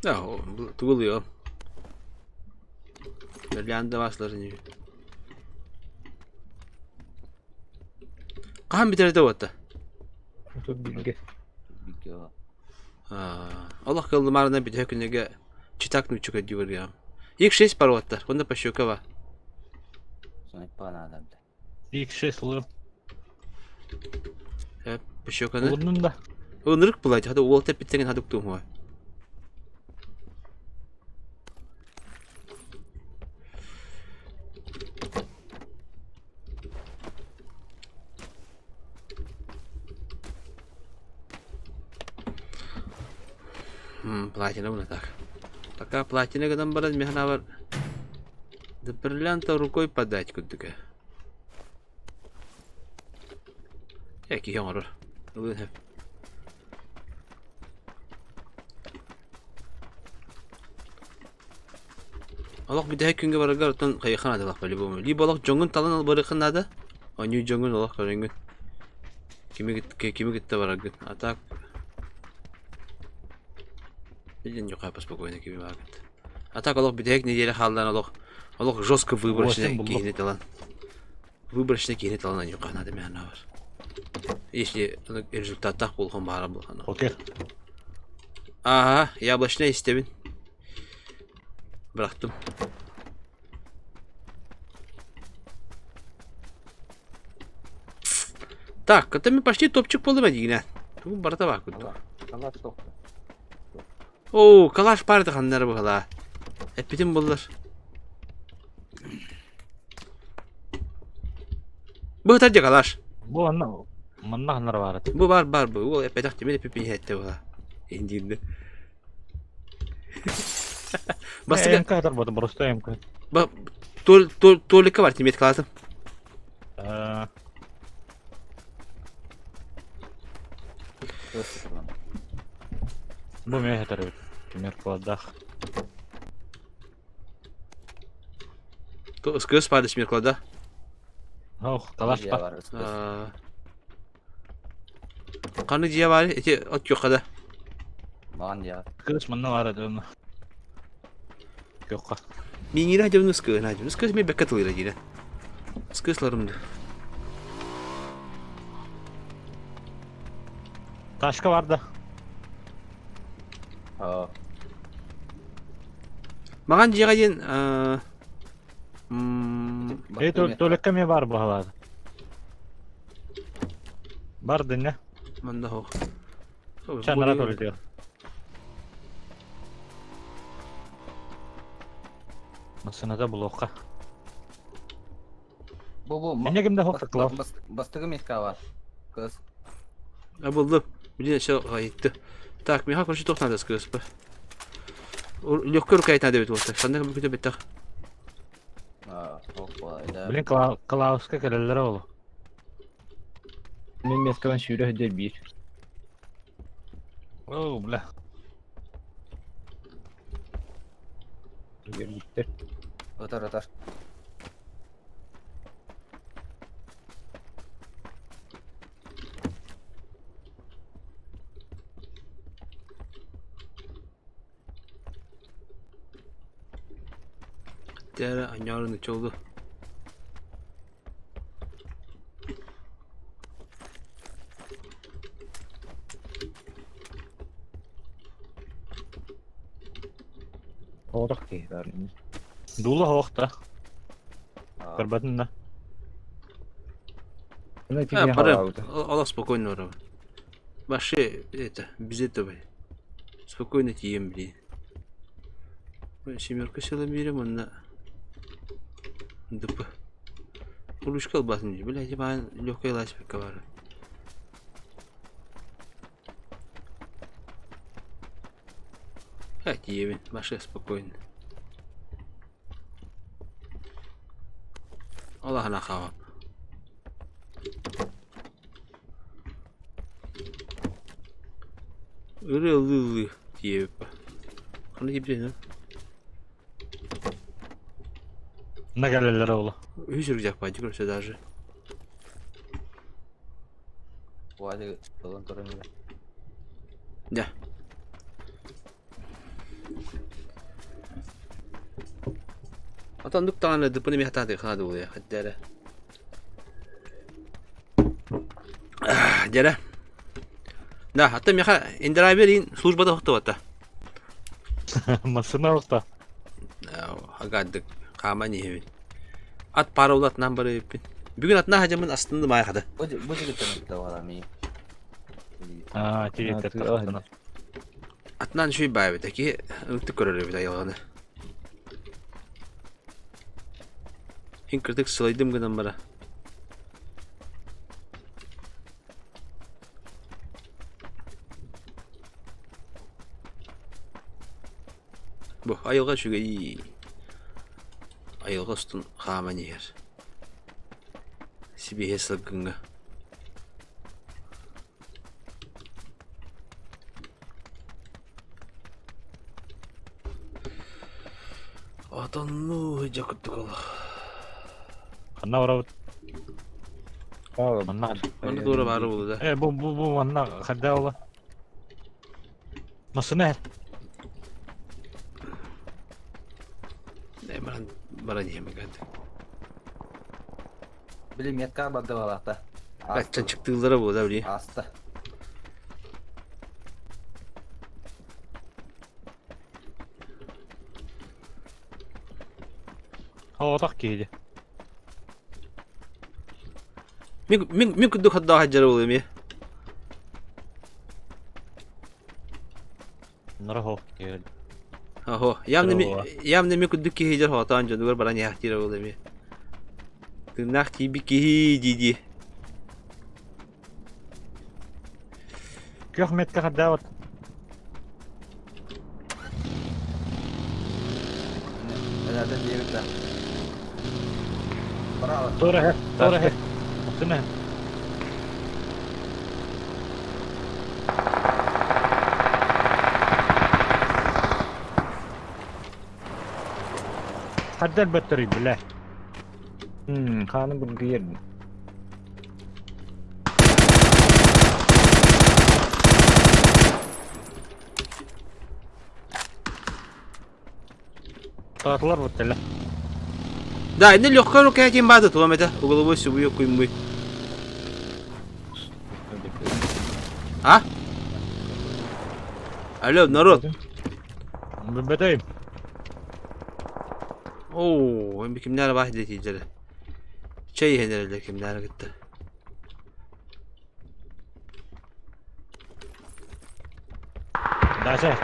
Ya, tuğuluyor. Berlian'da başların gibi. Kahan bitirdi o hatta. Bilgi. Bilgi o. Allah kıldı marına bir hükünlüğe çıtak mı çıkıyor diyor ya. İlk şey Пару hatta. Onda paşyoka var. Sonra bana adamdı. İlk şey sulurum. Hep paşyokanı. Bunun da. O nırık bulaydı. Hadi o tep bittiğin hadi tuktum var. Платина так. Пока платина kadang berat mihna var. Да бриллианта рукой подать куда-то. Яки ямар. Улын hep. Allah bir daha günge var gartan kayıkhan adı bak böyle bu. Li balık jongun talan al barıkın adı. Anyu jongun Allah karengün. Kimi gitti var agın. Atak. Bilin yok yapas spokojно gibi var. Atak Allah bir daha nedeli haldan Allah жестко выборочно giyinit alan. Выборочно giyinit alan yok anadı mehna var. Если результатах bulgan bari bulgan. Okey. Aha, yablışına istemin. Bıraktım. Так, это мы почти топчик полымаdı yine. Bu barata bak. Allah çok. Oo, kalaş pardı kanları bu hala. Hep bütün bunlar. Bu tacı kalaş. Bu anla. Manna hanlar var. Bu var bu. O hep edak demeli pipi hette bu. İndiğinde. Bastık. MK kadar bu da burası MK. Bak, tolika var timiyet kaldım. Bu meh tarafı. Kimler kodak. Iskız paylaş mirklada. Oh, kalaş bak. Kanı ciğer var. Eti at yok kada. Man ya. Kız manna var da onu. Yok. Mingira aja nuskı. Nuskı mi bekat oluyor yine. Nuskıslarımdı. Taşka var da. Ha. Makan ciğer aja. Toleka mi var bu havada? Var dinle. Manda ho. Çanlara toluyor. Masına da bloka. Bu. Ne kimde hokta klav? Bastığı mihka var. Kız. Buldum. Bilin aşağı kayıttı. Tak, mi haklı şu toktan da skıs. Yok kayıt hadi bet olsa. Sen de bir kötü betak. Bilin Klauska kelelere oğlu. Benim yaskalan şöyle hediye bir. Oo bile. Gitti. Öter. Diğer anyarın içi oldu. Odak ki var. Dulu hokta. Karbatın da. Buna kimi Пару. havalı. Allah спокойно вроде. Вообще это без этого. Спокойно тем, блин. Семерка села миром, она. ДП. Улушка басын дей. Блядь, баған легкая ласпекка бар. Тиебін, башы спокойно. Аллахына қауап. Үрі тиебіп ба. Қаны тиептен, Нагалелер ола. Үйсірік жақпайды көрсе даже. Влади, долан көрінді. Да. Атан нүктағаны дұпыны мехтады қанады ол я, қаттәрі. Дәрі. Да, атта меха индира берейін службада оқты бата. Масына оқта. Агаддық қама нехебен. Ат пара олатынан бары еппен. Бүгін атына хажамын астынды майқады. Бұл жігіттен өтті вала мей. Тиреттер. Атынан шөй бай бет, әке үкті көрір бет айылғаны. Хин кірдік сылайдым гынан бара. Бұ, айылға шүгей. Айылға ұстын қама нехер. Сибеге сылғынға. Атанну жақыттық олы. Қанна барабыт. Манна. Оны дұры бары болу да. Бұл манна қадда ола. Масына әр. Бара нехемі кәді. Білі метка барды балақта. Қачан шықтығылдары болу да біле. Асты. Отақ кейді. Мен күнді қадда қаджары болу еме. Нұра хоқ кейді. Ахо, ямны мен күнді кейдер хоқтан жөндігір бара не ақтира болу еме. Тыңнақ тейбі кей дейді. Күйіқ метка қадда бат. Әдәден дейбітті. Браво. Тура хэ. Масына әр. Қадда әлбәттір еді, білә. Қаны бұл күйерді. Тағатылар бұт әлі. Да, енді легкая рука әтен бады туам әті. Уголовой сүбуе көймөй. А? Алло, народ. Бәбәтейм. Ооо, hem kimler var deyicileri. Çay henderler kimler gitti. Даша.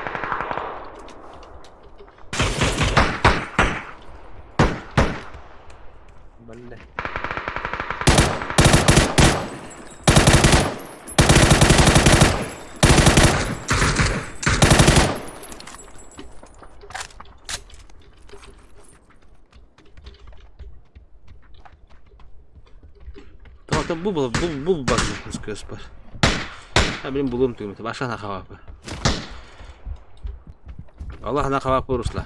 Білі. Tamam bu bakın kız var. Ha benim bulum tüyümü. Başka ne kavak var? Allah ne kavak vurursa.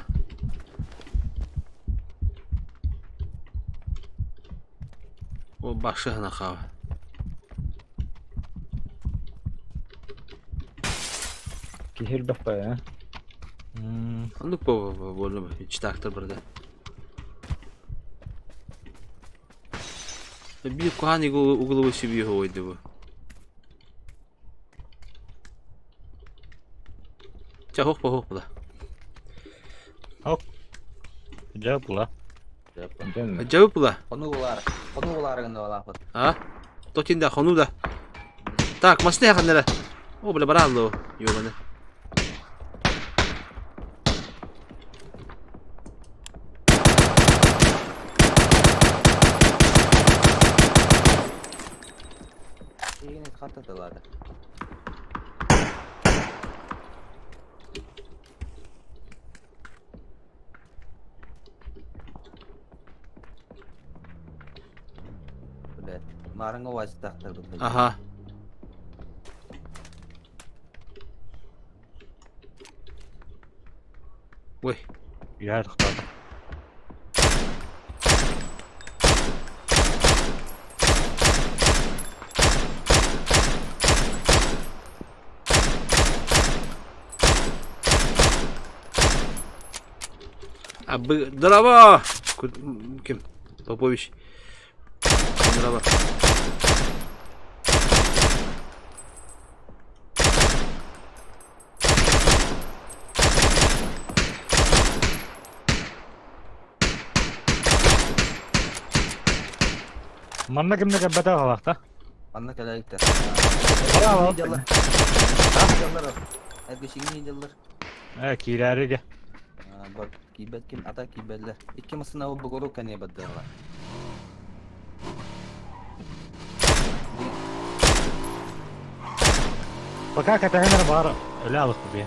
O başka ne kavak? Kihir bakpa ya. Anlık bu bolum hiç taktır burada. Bir kuhan uygulaması себе oydu bu. 자, 호흡 보다. Jawab lah. Jawab lah. Konular ganda balaqat. А? То тинда хонуда. Так, масне ханера. О, бля, баралло. Ёбана. hatta da. Böyle maranga vazit taktırdım. Aha. Uy. Yer tıkladı. Здорово! Кем? Попович. Здорово. Manna kimde gebete kalakta? Anla kadar gitti. Bravo. Ninjalar. Ninjalar. Herkes ninjalar. Kileri de. Bak kibet kim ata kibetler. İki mısın o bu guru kanıya baddalar. Baka katahiner bağır. Öyle alık bir.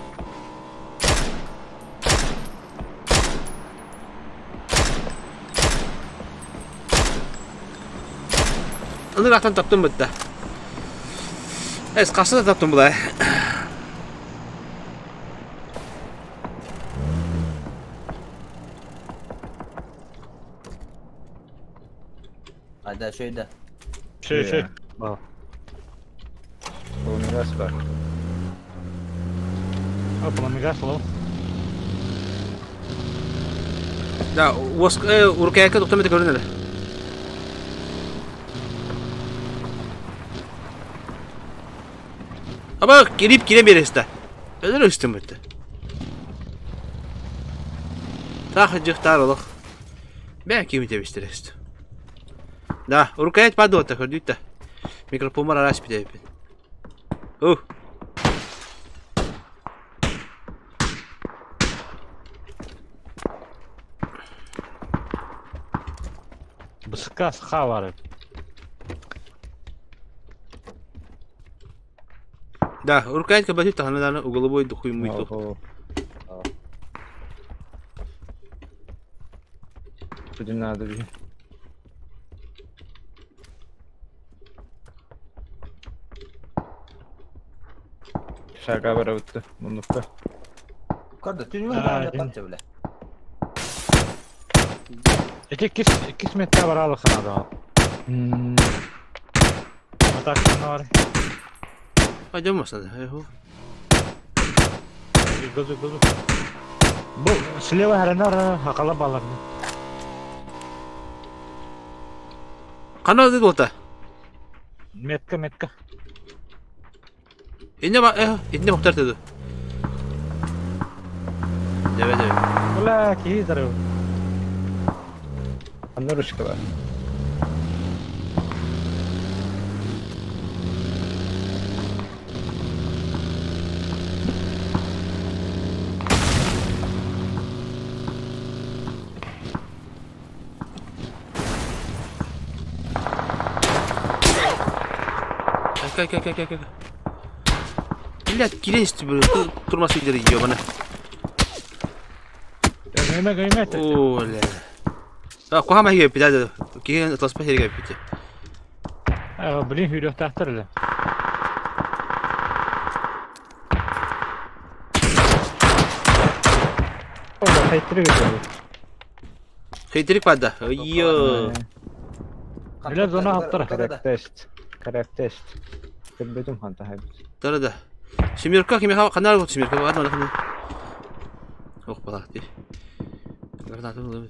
Irak'tan taptım bitti. Karşıda taptım bu da. Hadi şöyle. Şey. Bak. Bu miras var. Hop lan migas lo. Ya, urkayakka to'xtamay ko'rinadi. Ama girip giremeyiz de. Öyle üstüm bitti. Takıcıktar oluk. Belki mi temizleriz. Da, urkayet paddo otta gördük de. Mikrofon var araç bir de yapın. Bısıkka sıka var. Да, уркает кабачок таханадарны уголовой духуй муйду. Oho. Bu dünyada bir. Şaka var avuttu. Bunlukta. Karda tünü Ha, var değil mi? yapatça bile. İki metre var alık sana da. Ataktan var. Acaba masada. Gözü. Bu silahı herenler hakala bağlar. Kanal dedi ota. Metka. İnne muhtar dedi. Evet. Ulan ki hizarı. Anlar ışıkı var. Kay. İlla giren işte böyle durması ileri gidiyor bana. Kıymet. Oley. Kuhama hiyo pita dedi. Kiyen taspa heriga pita. Bilin hürüyor tahtırlı. Ola kayıttırı götürdü. Kayıtırık padda. Ayyo. Biraz ona haptır. Karakter. Kırbedim hanta hayır. Darada. Şimirka kimi kanal bu şimirka var mı kanal? Oh bala di. Garda da olur.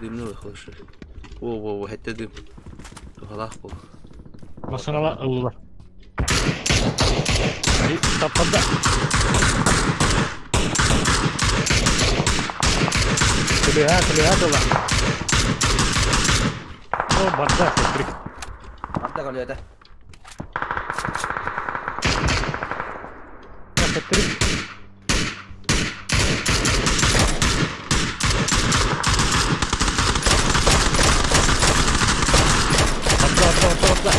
Dimle olur. Oo hatta dim. Allah bu. Masanalar ıllılar. Tapada. Kelihat dolar. Oh barda elektrik. Hatta kalıyor da. Elektrik. Atla.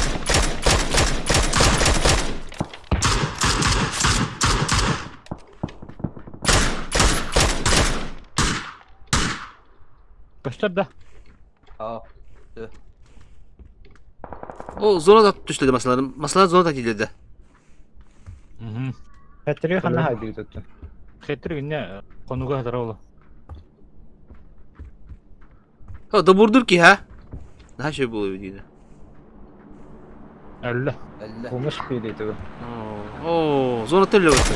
Göster de. Aa. O zona da düştü masaların. Masalar zona da geldi. Hätteri hanna haydi tuttu. Getir ne konuga hadar oğlu. O da vurdur ki ha. Daha şey buluyor diye. Öyle. Elle. Bulmuş biriydi bu. Oo, zona telle bastı.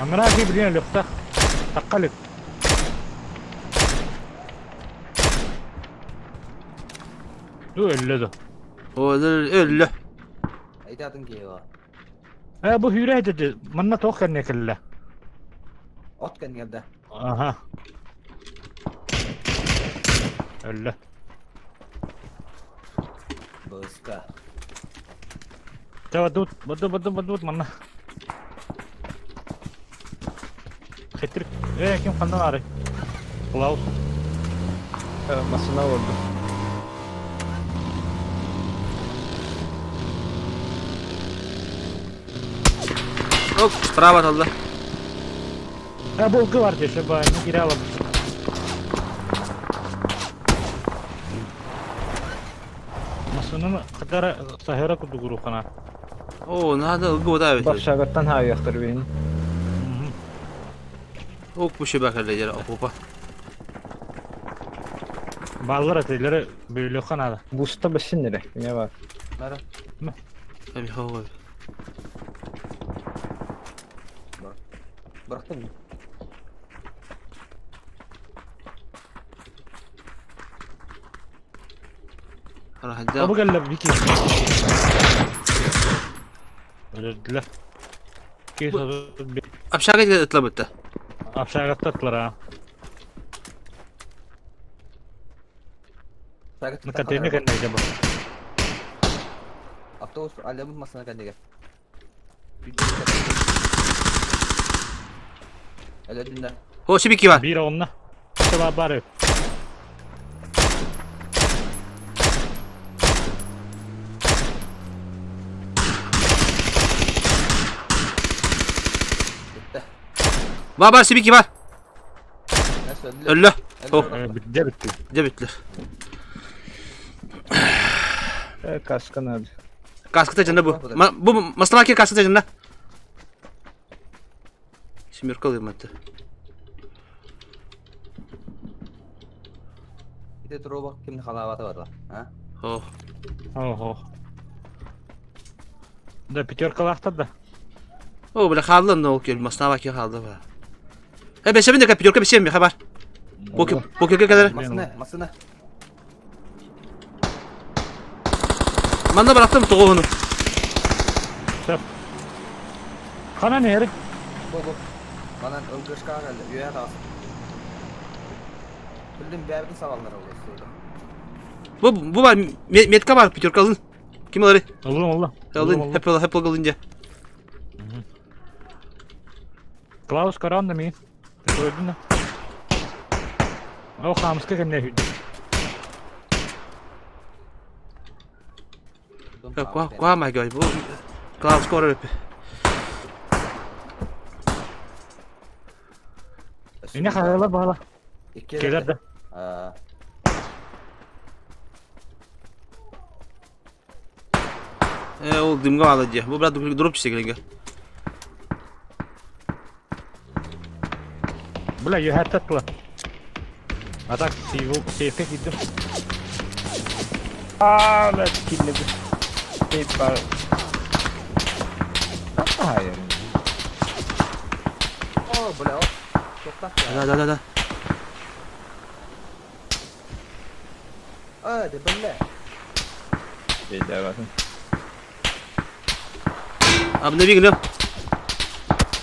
Amına ki birine lüfta. Takkalık. Du öyle de. O öyle. Aytadın ki o. Bu hüre dedi. Manna tokken ne kelle. Ot kan geldi. Aha. Öyle. Boska. Coba badut mana? Getir. Kim kandan arı? Klaus. Masına vurdu. Hop, pravat aldı. Bulgu var diye şöyle ne gire alalım. Masanın kadar sahara kudu guru kana. Oo, nada ılgı da evet. Başşagattan hayaktır beni. Ok bu şey bakarlar yere okupa. Ballar atıyları böyle kanada. Busta başın nere? Ne var? Nara. Abi hava. Bıraktın mı? Rahat Bu da. geldi Vicky. Öldüler. Kesa bir Apşaga gitti ıtla bitti. aşağı attılar ha. Sakit. Ne kadar ne kadar acaba? Avtobus alamın masana kan gel. Öyle dinle. O şibiki var. Bir onunla. Coba bari. Bitti. Var şibiki var. Nasıl öldü? Öldü. Oh, Bitti bitti. cebitler. Kaskın hadi. Kaskıta canına bu. Bu maslama kaskıta canına. Şimdi kalayım hatta. Bir de dur bak kimde halavatı var lan. Ha? Oh. Oh. Da piterka vakti da. O böyle kaldı ne oluyor? Maslama kaldı var. He ben şimdi de kapıyorum bir şey mi haber? Poker kadar. Masına. Manda bıraktım toğunu. Sep. Kana ne yeri? Bu. Bana öldürüş kağa geldi. Üye kalsın. Bildim bir yerde savallar oldu. Bu var metka var Peter kalın. Kim alır? Allah. Alın hep kalınca. Klaus karandı mı? Gördün mü? O hamska kan ne hüdü. Qua my god. Bu Klaus skorar upp. İne kadar bağla. Gelir de. O dimga alacak. Bu biraz durup çiçek. Bula you had that. Atak safe gittim. Let's kill it. Paper. Hayır. Oh, boleh. Cepat ya. Da. Dia boleh. Beyler bakın. Abi ne bileyim.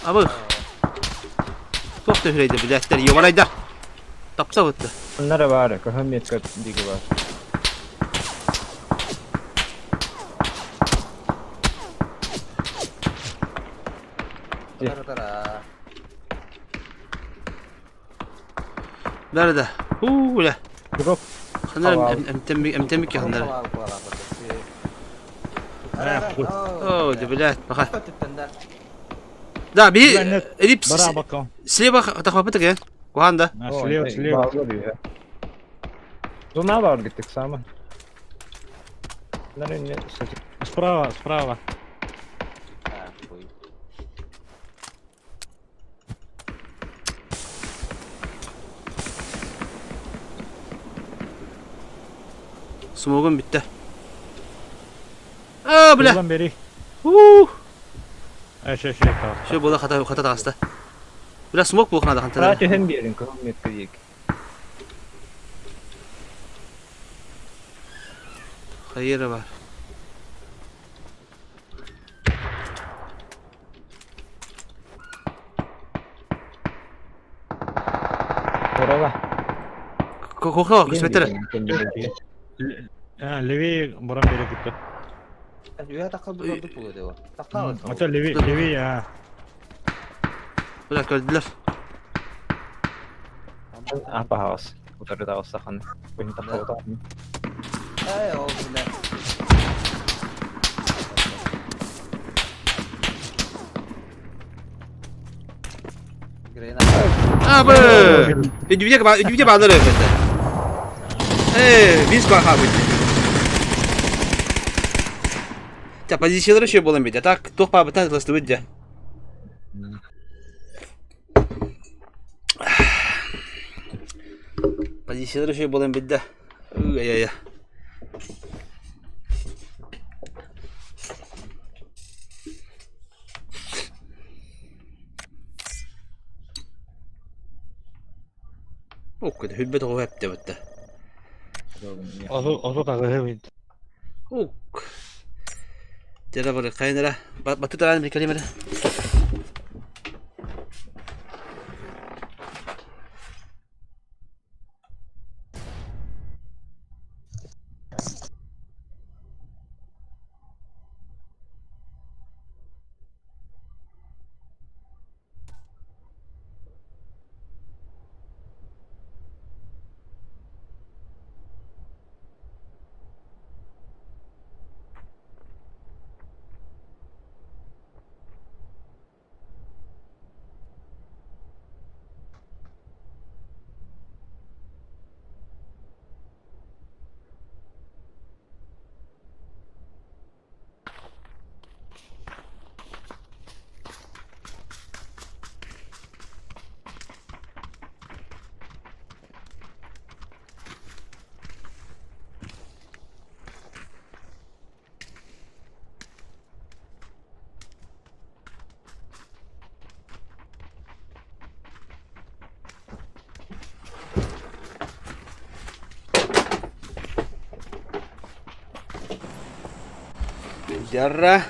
Abi. Çok da hüreydi biletler yuvarayda. Tapsa bitti. Bunlara var. Kahmet kat digi var. Tara. Nerede? Ula. Drop. Hanlar emtemik ya hanlar. Oh, de bilet. Bak. Da bir elips. Bara bakalım. Sile bak takma bitti ya. Куханда. Слева. Bağlı diyor ya. Zona var gittik sama. Nereye saçık? Справа. А, хуй. Смогом bitti. Бля. Buradan beri. Şey kaldı. Şu bola hata tağısta. Biraz smoke bu kanada kantada. Sadece hem bir yerin kahım yetkiyik. Hayır var. Orada. Kokla kısmetleri. Levi buradan beri gitti. Ya takıl bulduk bu dedi o. Takıl. Hatta Levi ya. Bırak öldüler. Apa havas? Utarı da olsa hani. Benim takılı da. Ay oldu ne? Abi. Ücübüce bağları öfette. Biz kalk abi. Ta позициялары еще было бить, а так тох по обратно ластывать где. Позициялары еще было бить, да. Ай-яй-яй. Ох, это худбет овепте вот да. Озо тагы. Ох. Тера бар кайнара. Батты таран bir kelime. Jarra.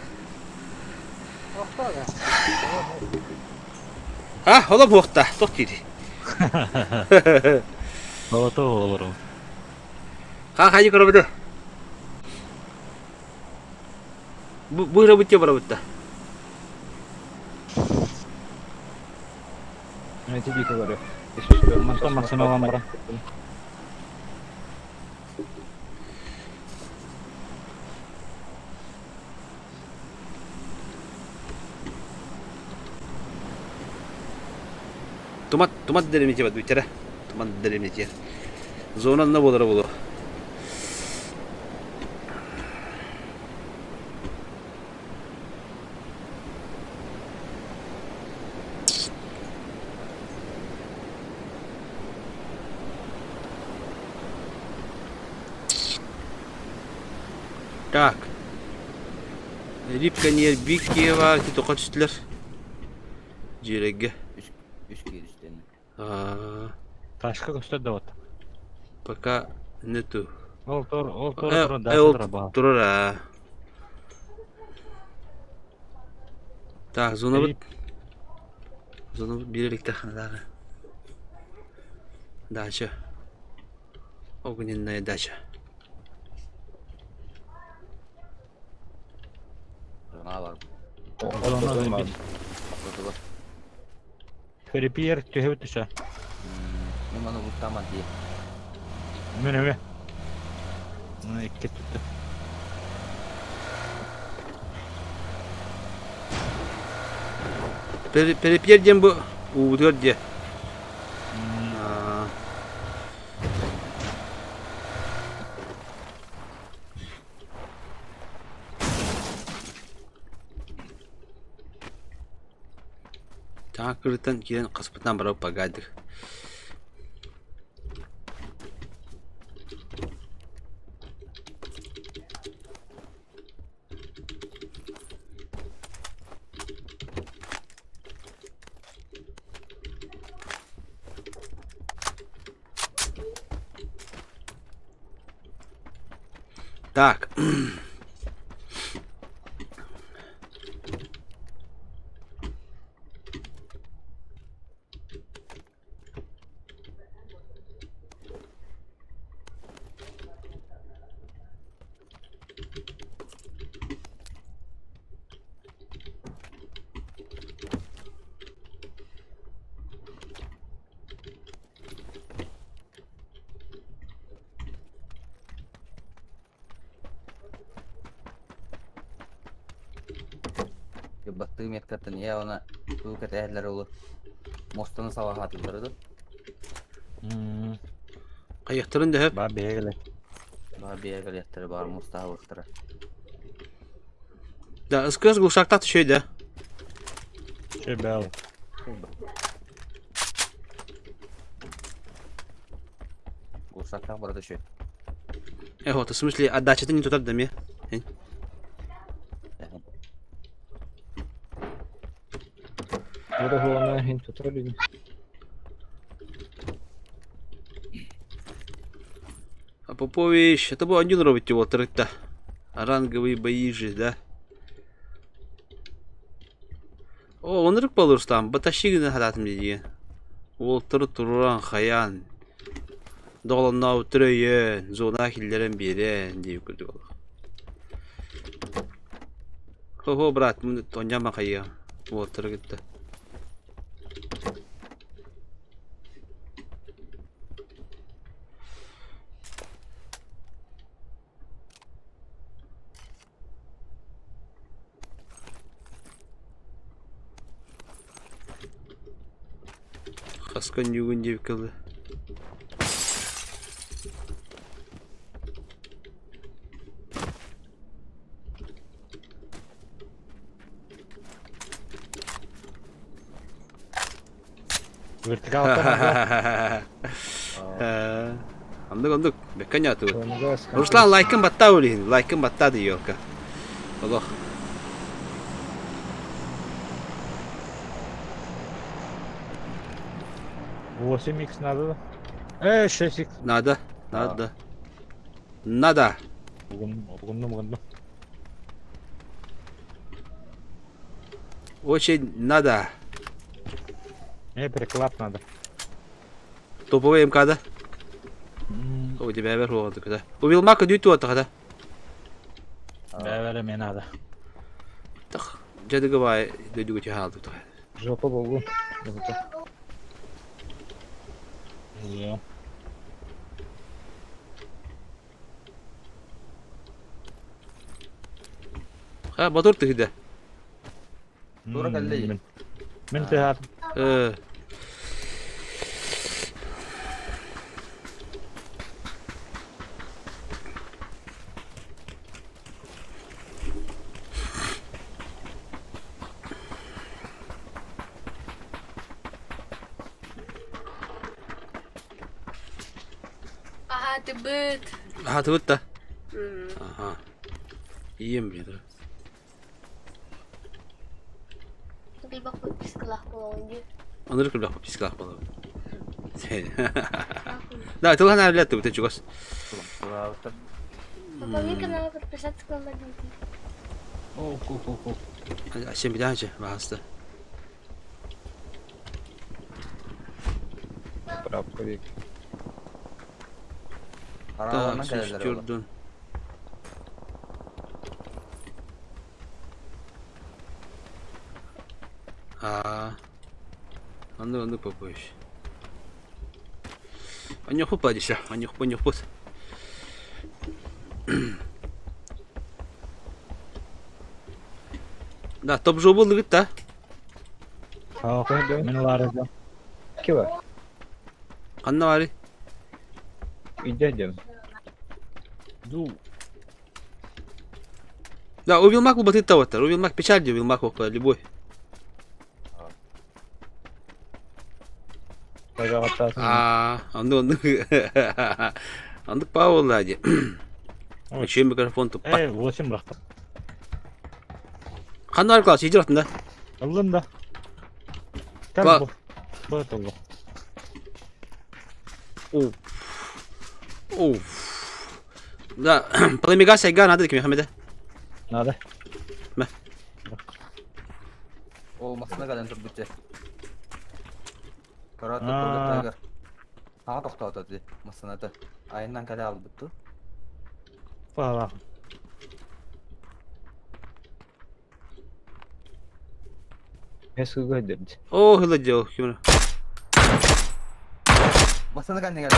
Ah, oğlum hokta. Tok dedi. WOT olurum. Hayır karabadı. Bu rabıtça barabıtta. Ne tipi var? Masuk nomor. Tomat derim ne cevap bitere. Tomat derim ne cevap. Zona ne olur bu? Так. Рибка не бикки var ki tokat üstler. Jirege. Üç kere üstlerine. Taşka gösterdi WOT. Пока нету. Ол Турur ha. Так, zona birlikte kanalları. Дача. Огненная дача. Ne var? Перепьер тюгев тише. Ne bana bu tamam diye. Mene. Ну и кетти. Перепьер дем bu. Uğur diye. Кырытан киен каспытан барып пагадык. Так. Баттыгы меткаттан я она туука тәһәрләр улы. Мостаны сава хатылдырды. Кайыктырын дәһәп. Бар бегеле. Бар биягә яттыры бар моста вактыра. Да, сказ гушакта төшөйдә. Şey bel. Гусактан барда шөй. Вот, в смысле, отдача-то не туда доме. Burada huana hin tutarlı. А Попович, это был один робот его трыта. Ранговые бои же, да? О, он рык полурс там, батащик на хататым dedi. Ол туран хаян. Доғланна өтірейін, зона хиллерін берін, дейіп көрдік ол. Хо-хо, брат, мұны тоңяма қайы. Ол тұры кетті. Қасқан югін деп кілді. Vertikal. Андык, бекканя тут. Руслан, лайкын батта өлейін, лайкын батта дейі олка. Олох. Восемь икс надо. 6 икс. Надо. Надо. Бугundum. Очень надо. Переклад надо. Топовый МК, да? У тебя верху да? Убил мака дюйту от тогда. Бәвәрі мен надо. Так, жады гавай дойду тебе халду то. Жопа болу. Ха, мотор ты где? Тура кәлде. Мен тәһәр. Ты вот-то. Ага. Ем, блин. Bak psikolog bolonju. Onları kırık bu psikolog balı. Да, это ладно, лет ты чугас. Пополни канал, подписаться на бродилки. О, ку. Всем бедачи, пожалуйста. Правковик. Так, Сюрдун. Андык попозже. Анюх упадешь, анюх пут. Да, топ жол болды гит та. Мен ларызда. Кива. Қанна бари? Идем. Да, увилмак был батыт того-то. Увилмак печаль, увилмак любой. Андык Павел лади. Еще микрофон тупа. 8 бақта. Қандай класс ежір артында? Алында. Класс. Вот он. Да, пламегас айга надо кеме хамеде. Надо. Мә. О, масына кадан тур бүтче. Караты тургатагар. Ага токтотоду масынаты. Айынан када алып бутту. Пала. Эсуга дерди. О, хило дел, кемре. Масына кадан негер.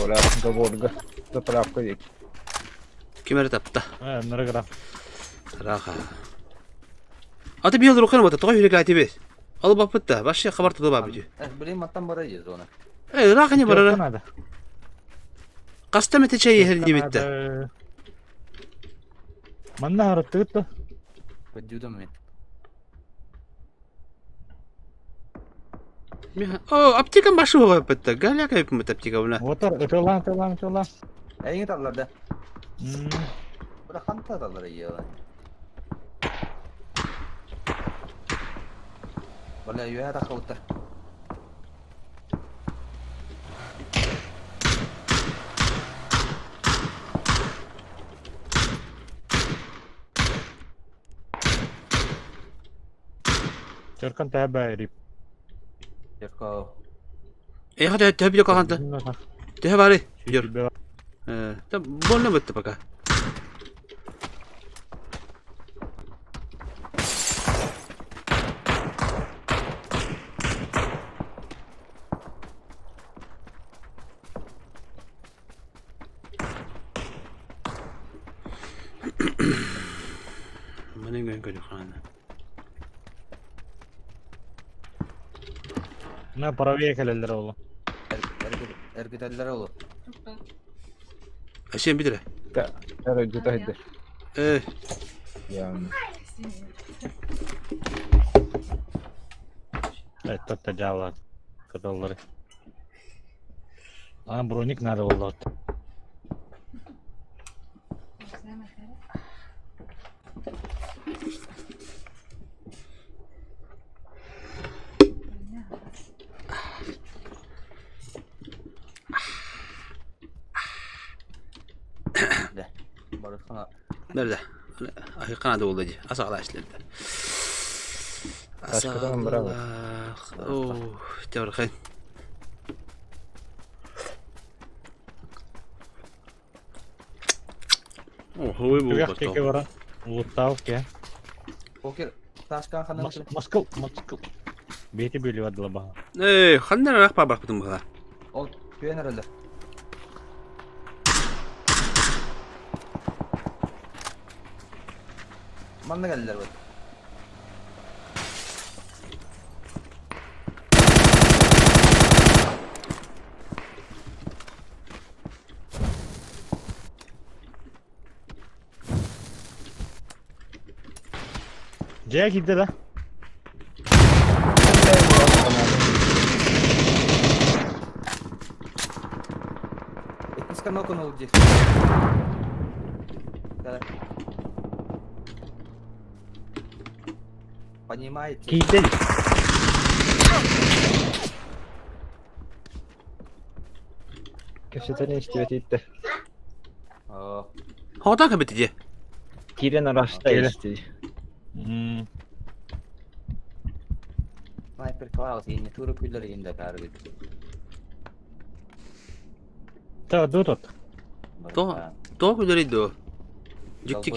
Ола габорга. Заправка дек. Кемре тапта. Нараграф. Раха. Аты бил рухын вот, той хилек айтыбез. Алып апытта, башка хабар туда бабыжы. Билем аттан бара ез оны. Раха не барара. Надо. Кастам эте чай ехер дебитте. Манна хараттыгытта. Көдүдүм мен. О, аптекам башы ғой апытта. Галя кайып мыт аптека буна. Отар, өтөлан. Эйин талларда. Бара ханта таллар ие. Вала юя тахаута. Черкан табайрип. Ярко. Хата төбилек калганта. Тэ бары. Йор. Та болна битте пока. На правее келелер олу. Эргителер олу. Ашен бидире. Ара жутайды. Ян. Это жава. Кадаллары. Броник надо было. Nerede? Ahı kanadı oldu. Asakla işlerdi. Aşkıdan bravo. Oh, tevrikayın. Oh, huy bu Тюгах bakalım. теке бара. Лутав ке. Покер ташкан ханам. Маскыл. Бети били вадла бага. Хандар rak pa bakıdım bana. Ол күйенерелер. Манна geldiler bak. Jaya gitti da. Etniskan okun olacak. Понимаете? Gitti. Köşeden istiyordu. Havadan kabetici. Kiren araçta istiyor. Снайпер клаус, я не туру кулер инде каргы. Та дотот. То güzeliydi o. Cik.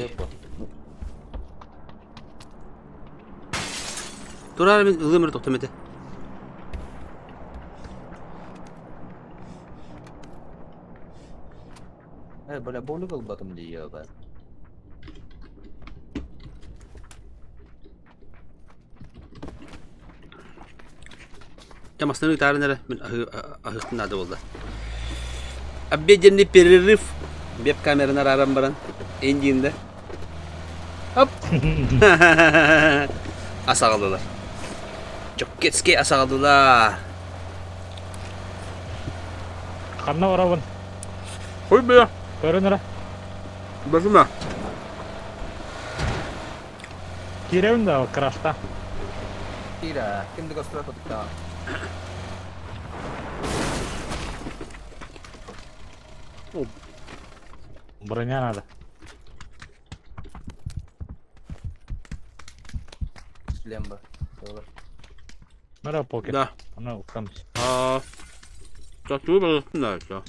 Dur abi ılımır tohtamete. Böyle bolu kılbatım diyor ben. Ya masnını tarihine ben ahıktın adı oldu. Abi cenni peririf. Web kamerana aram baran. Enjinde. Hop. asa kaldılar. Çok geçki asa kaldılar. Kanna var avun. Koy be ya. Görünür. Basma. Girevin de o crash'ta. Tira, kim de göstere tutukta. Bроня надо. Lemba. Doğru. Мера покет. Да. Она там. Сейчас выбрал, да, все.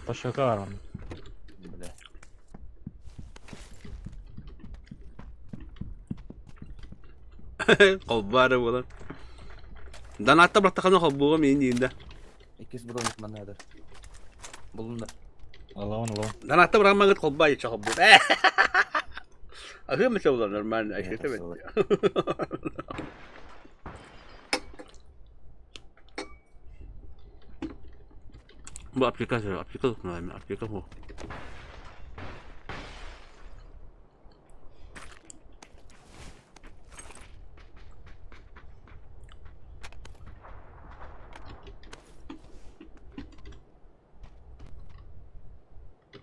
По шокарам. Bile. Kolbara bu lan. Dan hatta bıraktık kanı kolbuğa mı indiğinde. İkisi bronz manadır. Bulundu. Allah'ın Allah'ın. Dan hatta bırakma git kolbuğa içe kolbuğa. Akıyor mu çabular normal aşırı evet. Bu aplikasyon mu? Aplikasyon mu?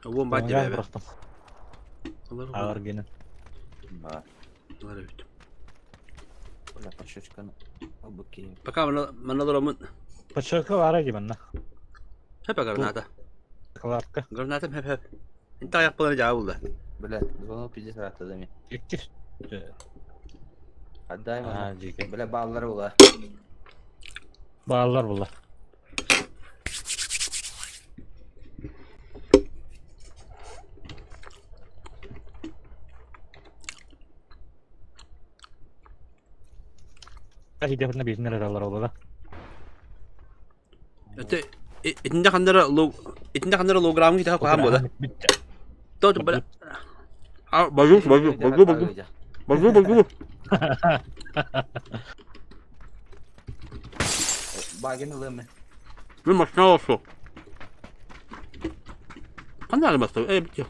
Вон бать Я тебя. просто. Ağır gene. Var. Evet. Böyle paşaçkanı. Bakayım. Пока mana durumun. Почерка var gibi ne? Hep granata. Kılarka. Granata hep. Inta yapıları cevabı buldu. Böyle zonu pide sırada değil mi? İki. Haddayım Ha, ama. diyeceğim. Böyle bağları ola. Bağlar bunlar. Kaç defa bir nerede alır oldu da? Öte itinde kanlara logram kita ko hambo da. To bala. Bagu. Bagin ılıyor mu? Bir maşna olsun. Kanlar bastı. Bitiyor.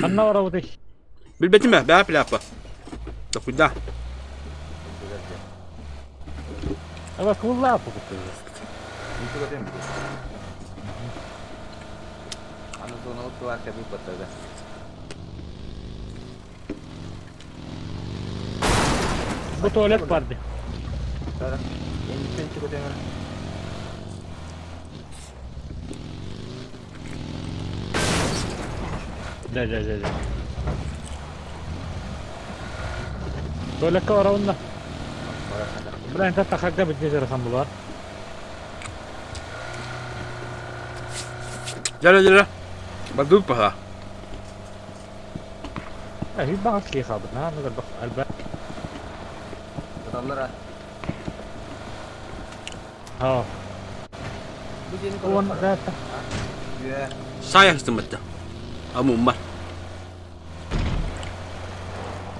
Kanna var o değil. Bilbetim be. Be plapa. Da cuida. Ama kullar bu kutu. Itu katanya begitu. Anu zona keluar ke buat ada. Bu tuvalet vardı. Sekarang ini kan cukup dengan Da. Tuvalet var onda. Bırak da takakta bitmiş arasam bular. Jara. Bagu pa. Bir bak ki kabul. Ha, ne kadar alba. dolar. Ha. Begini O kalau da. ya Saya istemetti. Amumma.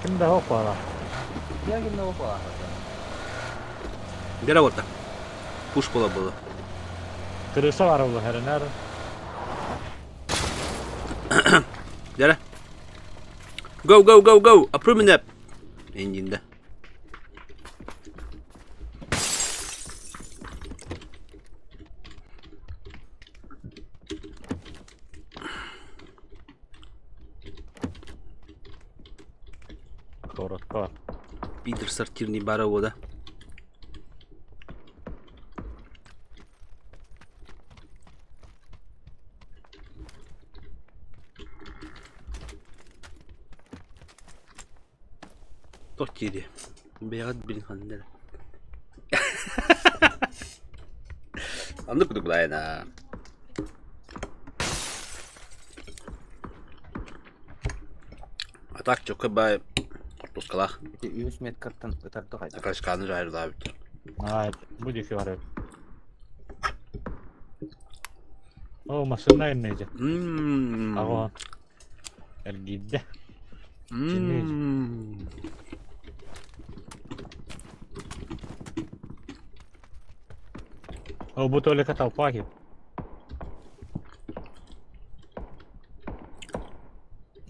Kim de hop var. ya gimana apa? Jara orta. Push bola bola. Kırısa var orada her nerede? Jara. Go. Approve nap. Engine'de. Korot. Peter сортирный барово, да? Тортири. Бегат блин хандер. Андык дуглайна. А так çok bay Пускалах. 100 metreden öterde kaydı. Arkadaşlarını ayrıldı abi. Ha, bu diki var. O masında inmeyecek. Ako. El gidde. O bu tuvalet kataw pa ki.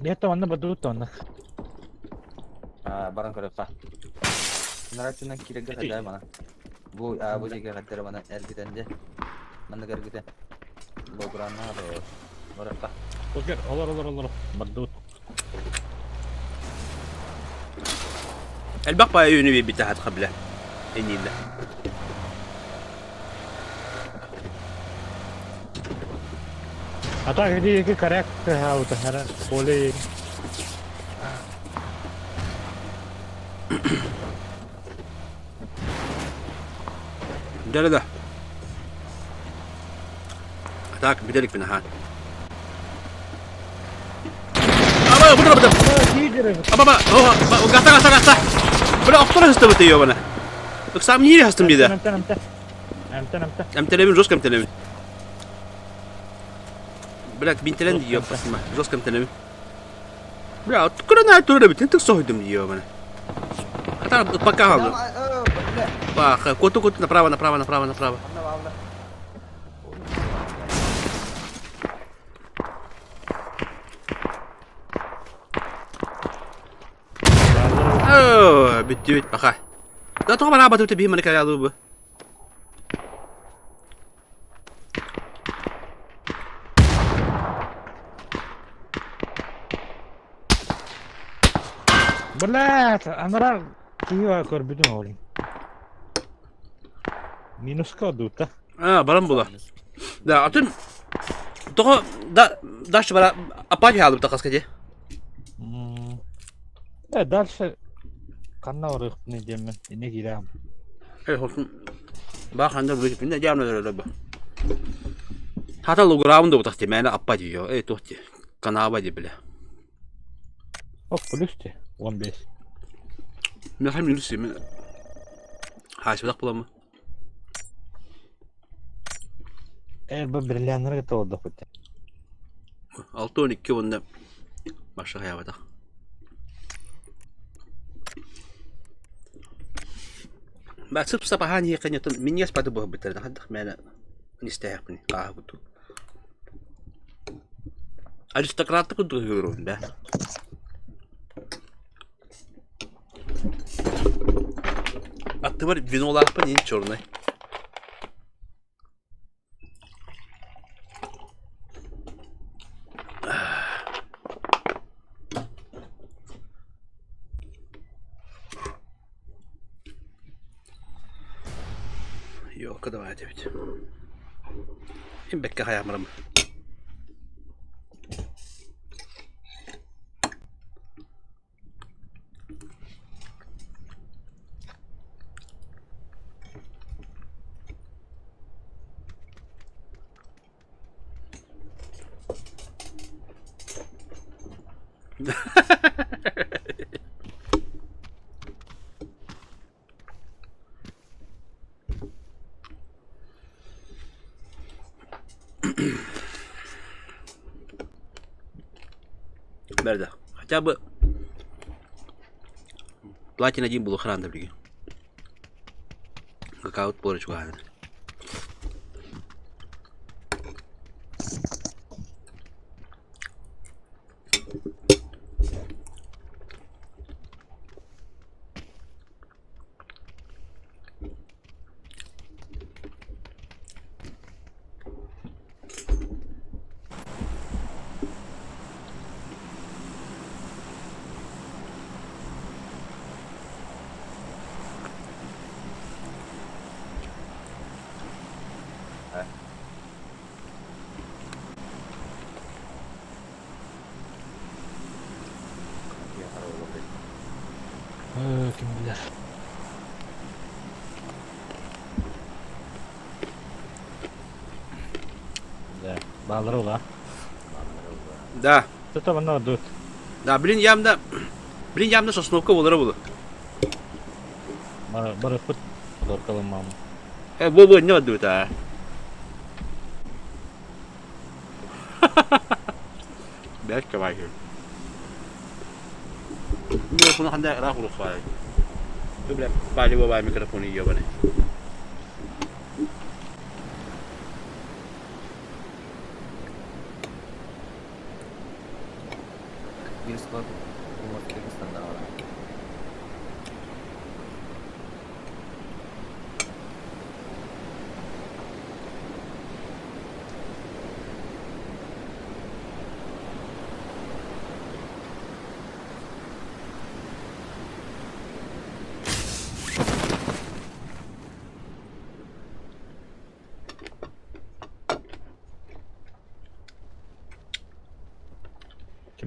Dia tawanna badut tawanna. Barang kereta. Naracunan kira-kira ada mana? Bu jika kata mana kita aja. Mana kita? Lograna atau berapa? Oke, olur. Badut. البقبة يوني بتاعت قبله إني لا Atau ini correct how to have boleh. ده أتاك بدلك من هان بدر أبا هو قاطع بلا أخطر هستمت يوم أنا أقسم نيري هستم دي ده أم تلمين جوز كم تلمين بلاك بين تلين دي يوم بس ما جوز كم تلمين بلا كلنا تقولنا بتنتج صهدم دي يوم أنا حتى أتبقى هذا بقى كنت نبراوة بتجيت بخا لا طبعا انا بتبي تبيه منك يا ذوب بلات انا را كيوا كور بدون هولي مينوس كودوتا برمبولا لا اتن تو داش بلا اباجي هذا بتقص كده دالش قلنا ورقني جمع إني كلام. إيه هو باخ عندنا بيجي فينا جامنا للربع. حتى لو جراوند بتختي معنا أبادي يو إيه توتي كان أبادي بله. أو بلشته وان بيس. من الحين نلسي من حاسب دق بلما. إيه ببرلي أنا رجعت أوضح كنت. ألتوني كيونا ما شاء الله ده. بعد سب صباحان هي قنية من يس بعد بوه بتر حد خمانة نستحقني قاهوتو أرستقراط كنت غيرون ده أكتبر فينولا بني شورني كده ما عجبت إن بكها يا مرم برده حتى بلاتينا جيم بلو خران دبليو كاوت بورش واحد Kim bilir. Bağları ola. Да. Tuta bana dut. Да, блин ямда сосновка болары болу. Бары фут. Доркалым мамы. Бо не отдут, а. Бәшке байы. Микрофон ханда рахулу фай. Тубля бали бабай микрофоны ёбаны.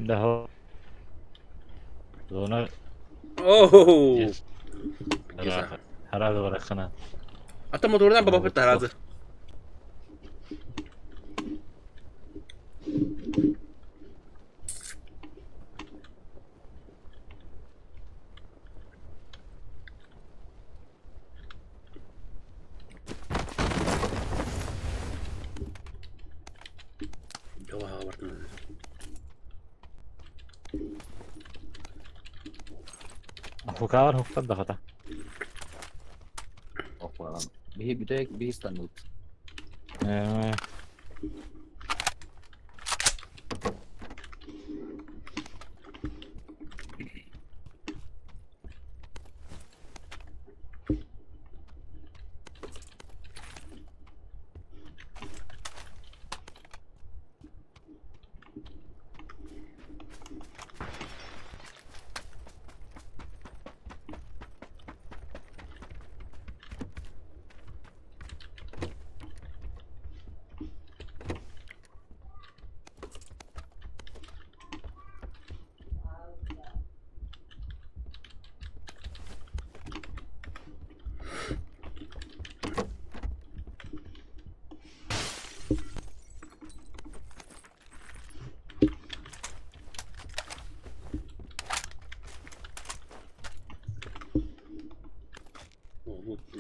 ده زونا Oh. Yes. Herhalde bırakana. Hatta motordan baba fırtı herhalde. Jauh abartma. Hukar hukar da kata. Opa. Bir de bir İstanbul. Eee.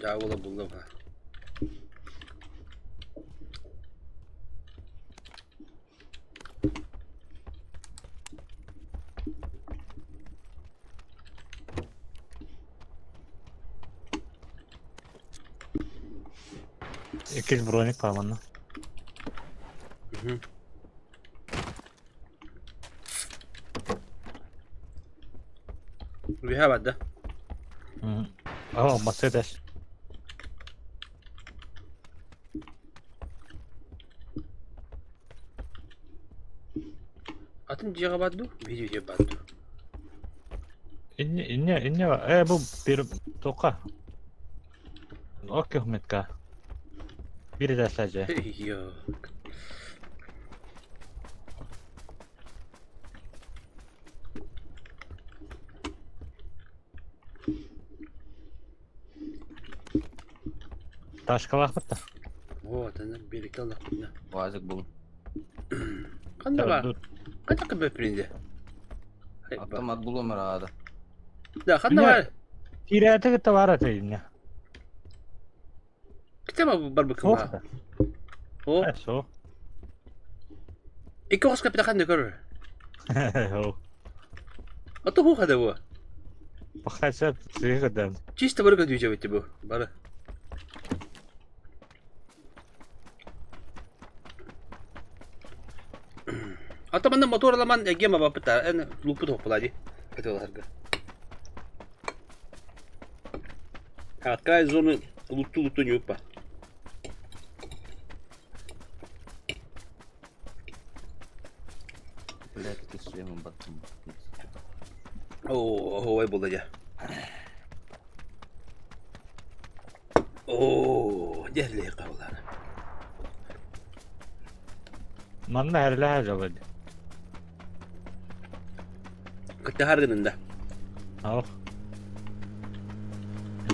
Jauh lah buldum ha. İkiz bronik var bana. We have ده. Oh, Mercedes. Atın cihaz baddu, video cihaz baddu. İnne var. Bu bir toka. Okey Hmetka. Biri de sadece. Yo. Taşka var mı da? Oh, tanah birlikte Allah kutuna. Vazık bulun. Kan da var. Dur. Kaç kadar prinde? Otomat bulun herhalde. Da kan da var. Tirete gitti var atayım. Kita mah barbeküm Oh. ha. Oh, So. ikaw kas kapita kan dekor. Oh. Atı hu kada bu. Bakacak şey kadar. Чисто barga diyeceğim etti bu. Bara. Atı bana motor alaman gema bapıta. En lupu topladı. Hadi ola harga. Открой зону луту не упа. Блядь, ты с своим батом. Ой, булды ya. Dehli kavlar. Manna her lahaca var. Kıta hargınında. Oh.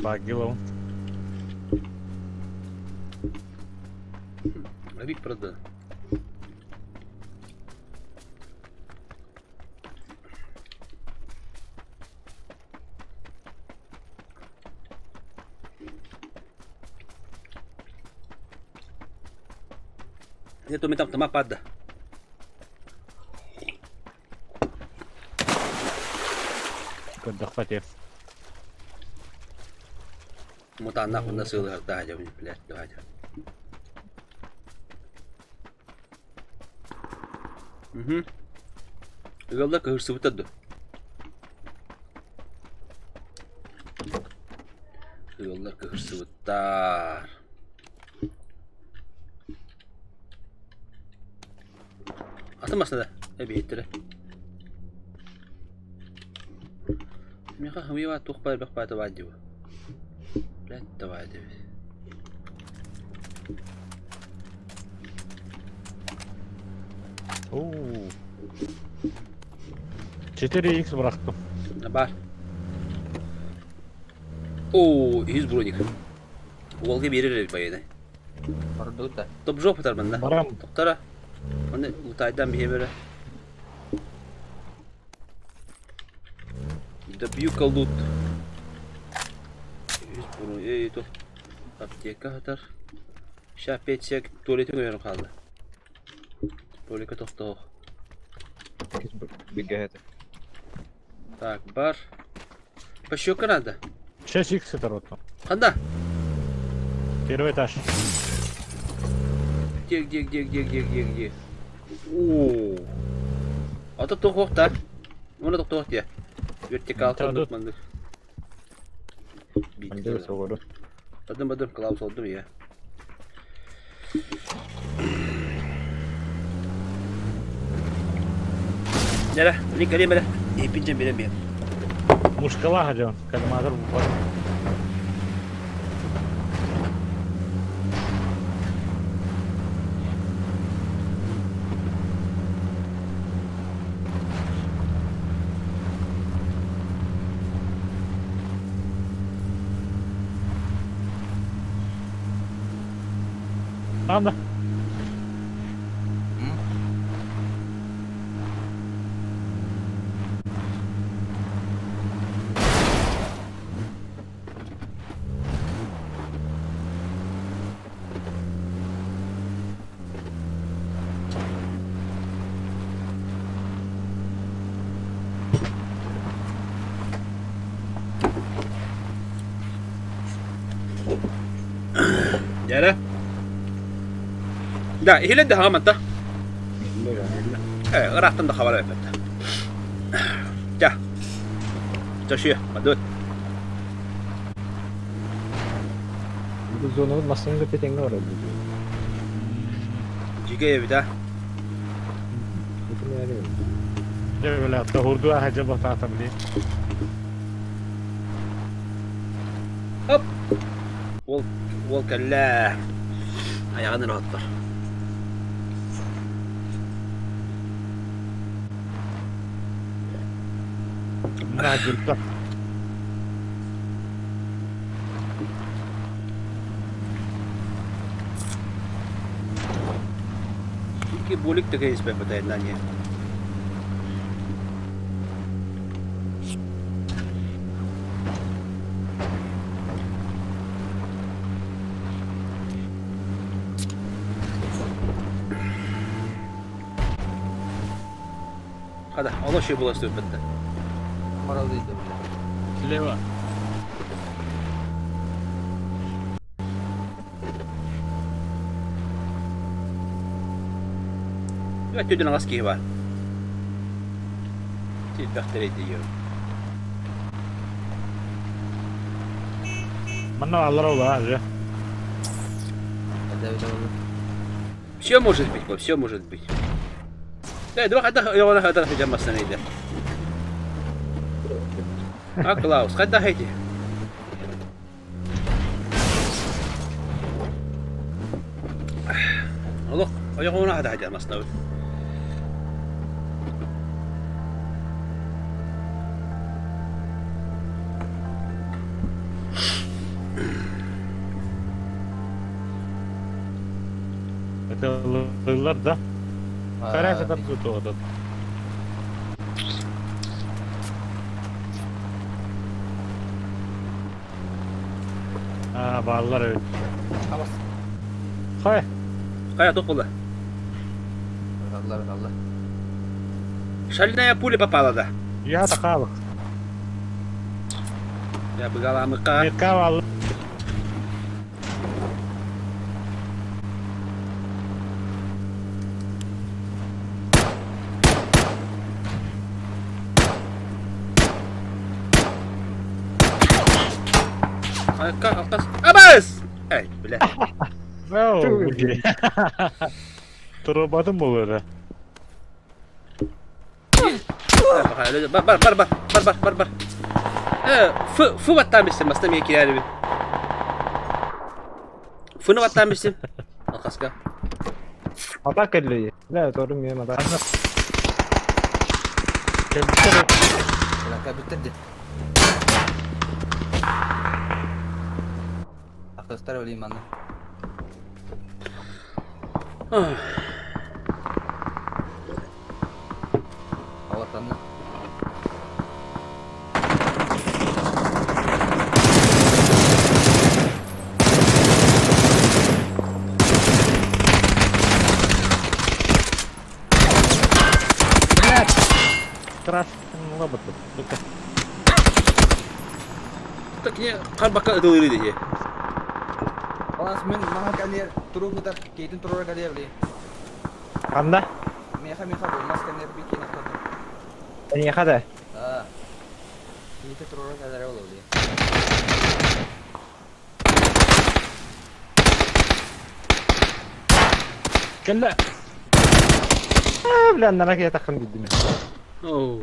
Bagi bom. Abi pırdı. Dia tu minta tama pada. Kudak fatih. Muta anak na sila dah aja ni plat dah aja. Yolda hırsı bitadı. Yolda hırsı bitar. Atılmasın da. Bir hittere. Mika hami var tukpar bakpa tavadi bu. Plat tavadi. 4x bıraktım. Var. Oo, 100 brodik. Volga verir bayına. Orada da. Top job atar benden. Baram. Toptara. Onu utaydan bir böyle. Da büyük kaldı. 100 brodik. To. Apteka atar. Şap etsek tuvaletin önüne kaldı. Tuvalete topta. Bigga heter. Так, бар. Пощёка надо. 6x торотом. Канда? Первый этаж. Где? Ооо. Ата тоқта. Оны тоқта ya. Вертикал тоқта мандык. Ande soğudu. Adım Klaus oldum ya. Nere? Ini kali mana? Pinjam bir. Muşkala hacı. Kademadır bu var. Tamam da. Nere? Da, ihlen de haman da. Irak'tan da havalar efendim. Ya. Taşıyor, hadi. Bu zonanın masasını da petengi var. Jigaya bir daha. Böyle hatta hurdu hacı batata bile. Hop. Vol kalla. Ayağını rahatlar. Brodilki. İki bolik de kayıs ben patayın lan ya. Hadi, Allah şey bulaştı öpette. Orada da. Слева. Evet, ödün askeri var. Tilbahtar ediyor. Mana alır ola hacı. Ada udah. Все может быть, все может быть. Да, два хода, я на хода хотя бы остановить. А, Клаус, хода эти. Allah, я на хода хотя бы остановить. Это лылар да? Карай kadar kötü o da. Bağlılar evet. Awas. Hay. Kaya topladı. Allah. Шальная пуля попала, да. Ya da kalk. Я бы галамыка. Bir kavallı. Абас! Ey, bile. Tırmadım mı böyle? Bar. Fı vattamışsın, bastım ya kirali bir. Fını vattamışsın. Al kaska. Atak ediliyor. Ne sorun ya atak. Bırak bitirdi. Arkadaşlar öleyim ben de. Allah'tan da. Keras nggak betul. Oke. Taknya kan bakal itu ini dia. Olas men mahal kalian turun kita kaitin turun kalian beli. Anda? Meha olmaz kalian bikin apa? Ini kada? Kita turun kalian olur beli. كلا بلا أنا لك يتخن قدامي. Oh.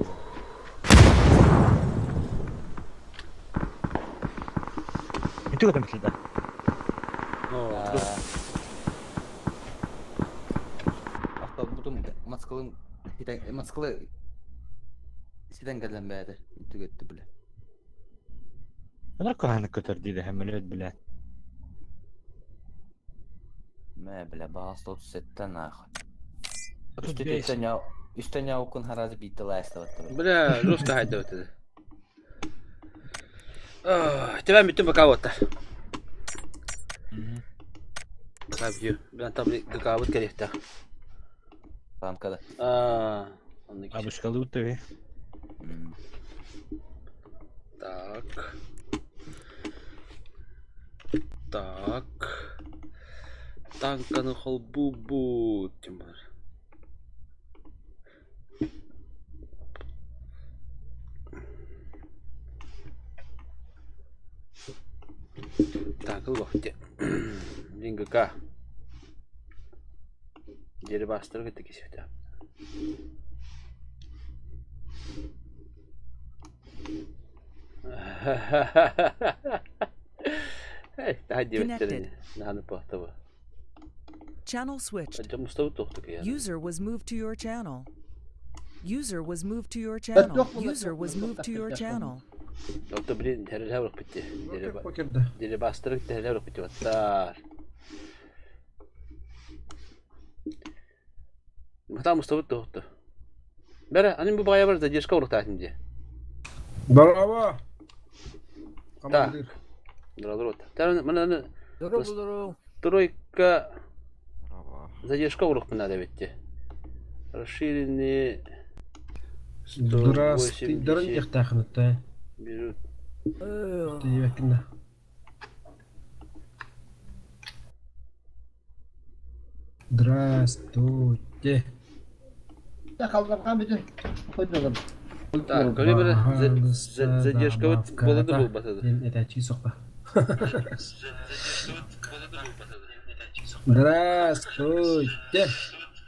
Itu kata kita. Oh. Hatta butum maskılın maskılı siden gelen beyde. Itu gitti bile. أنا كهانة كتر دي ده همليت بلا. Me bile bahasta 37'ten ahı. Üstten ya okun harazi bitti laysta battı. Bля, русская хайда вот это. Тебя битим пока вот так. Sabio, ben tabii gıkavut gerekti. Tamam kadar. Onun için. Бабушка лутовый. Так. Так. Танканың холбу Тимур. Так, лохте. Дингка. Geri bastır gittik işte. Hey, daha diyebilirim. Nahnu pahta bu. Channel switched. Acaba Mustafa tohtuk ya. User was moved to your channel. User was moved to your channel. User was moved to your channel. Yoksa bir terörle vurup bitti. Deri bastırıp terörle vurup bitti. Vatar. Hatta Mustafa tohtu. Bera, annem bu bayağı var задержка vurup tahtım diye. Bravo. Так. Дрот. Там mana тройка. Задержка урок надо ведь. Расширенный. Здравствуй, дорогие тахнуты. Берут. Ты векна. Здравствуйте. Так, коли böyle задержка вот boladı bu basadı. Это чисохта. Здравствуйте.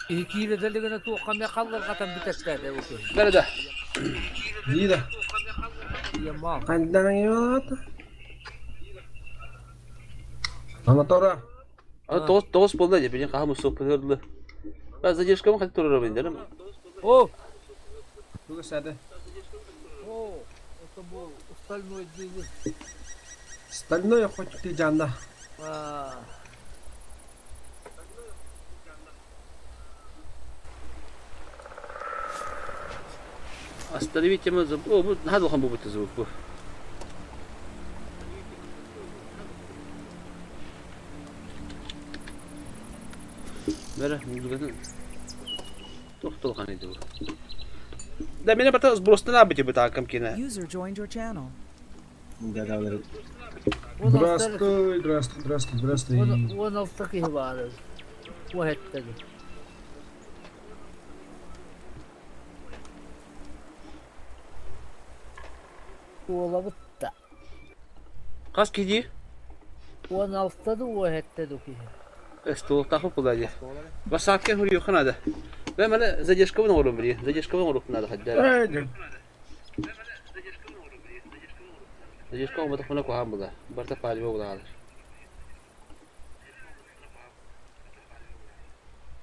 İkiyle deligene tuğkamya kallar katan bitesler de okey. Nerede? İyi de. Yamam. Kandan yok. Anlatora. Ama toz bolda ya bilin kahve sohbetlerle. Ben задержка mı hadi turara bindim. O. Bu sade. O. O bu остальное дело. Остальное хоть ты жанда. Остановите мы за... О, bu hadi bakalım bu звук bu. Böyle müzikten tohtul kanıydı bu. Da beni bata сбросна набити bu takım kine. User joined your channel. Здравствуй, здравствуй, здравствуй, здравствуй. وانا التقيه بعد واحد تاني والله بطا Kas kedi? وانا التقيه واحد تاني كده Стол таху кулади. Басаткен хурию ханада. Ben bana задержка bunu vururum biliyor. Задержка bunu vurup nada hadi. Задержка olmadı bana kohan bu da. Barta pali bu da alır.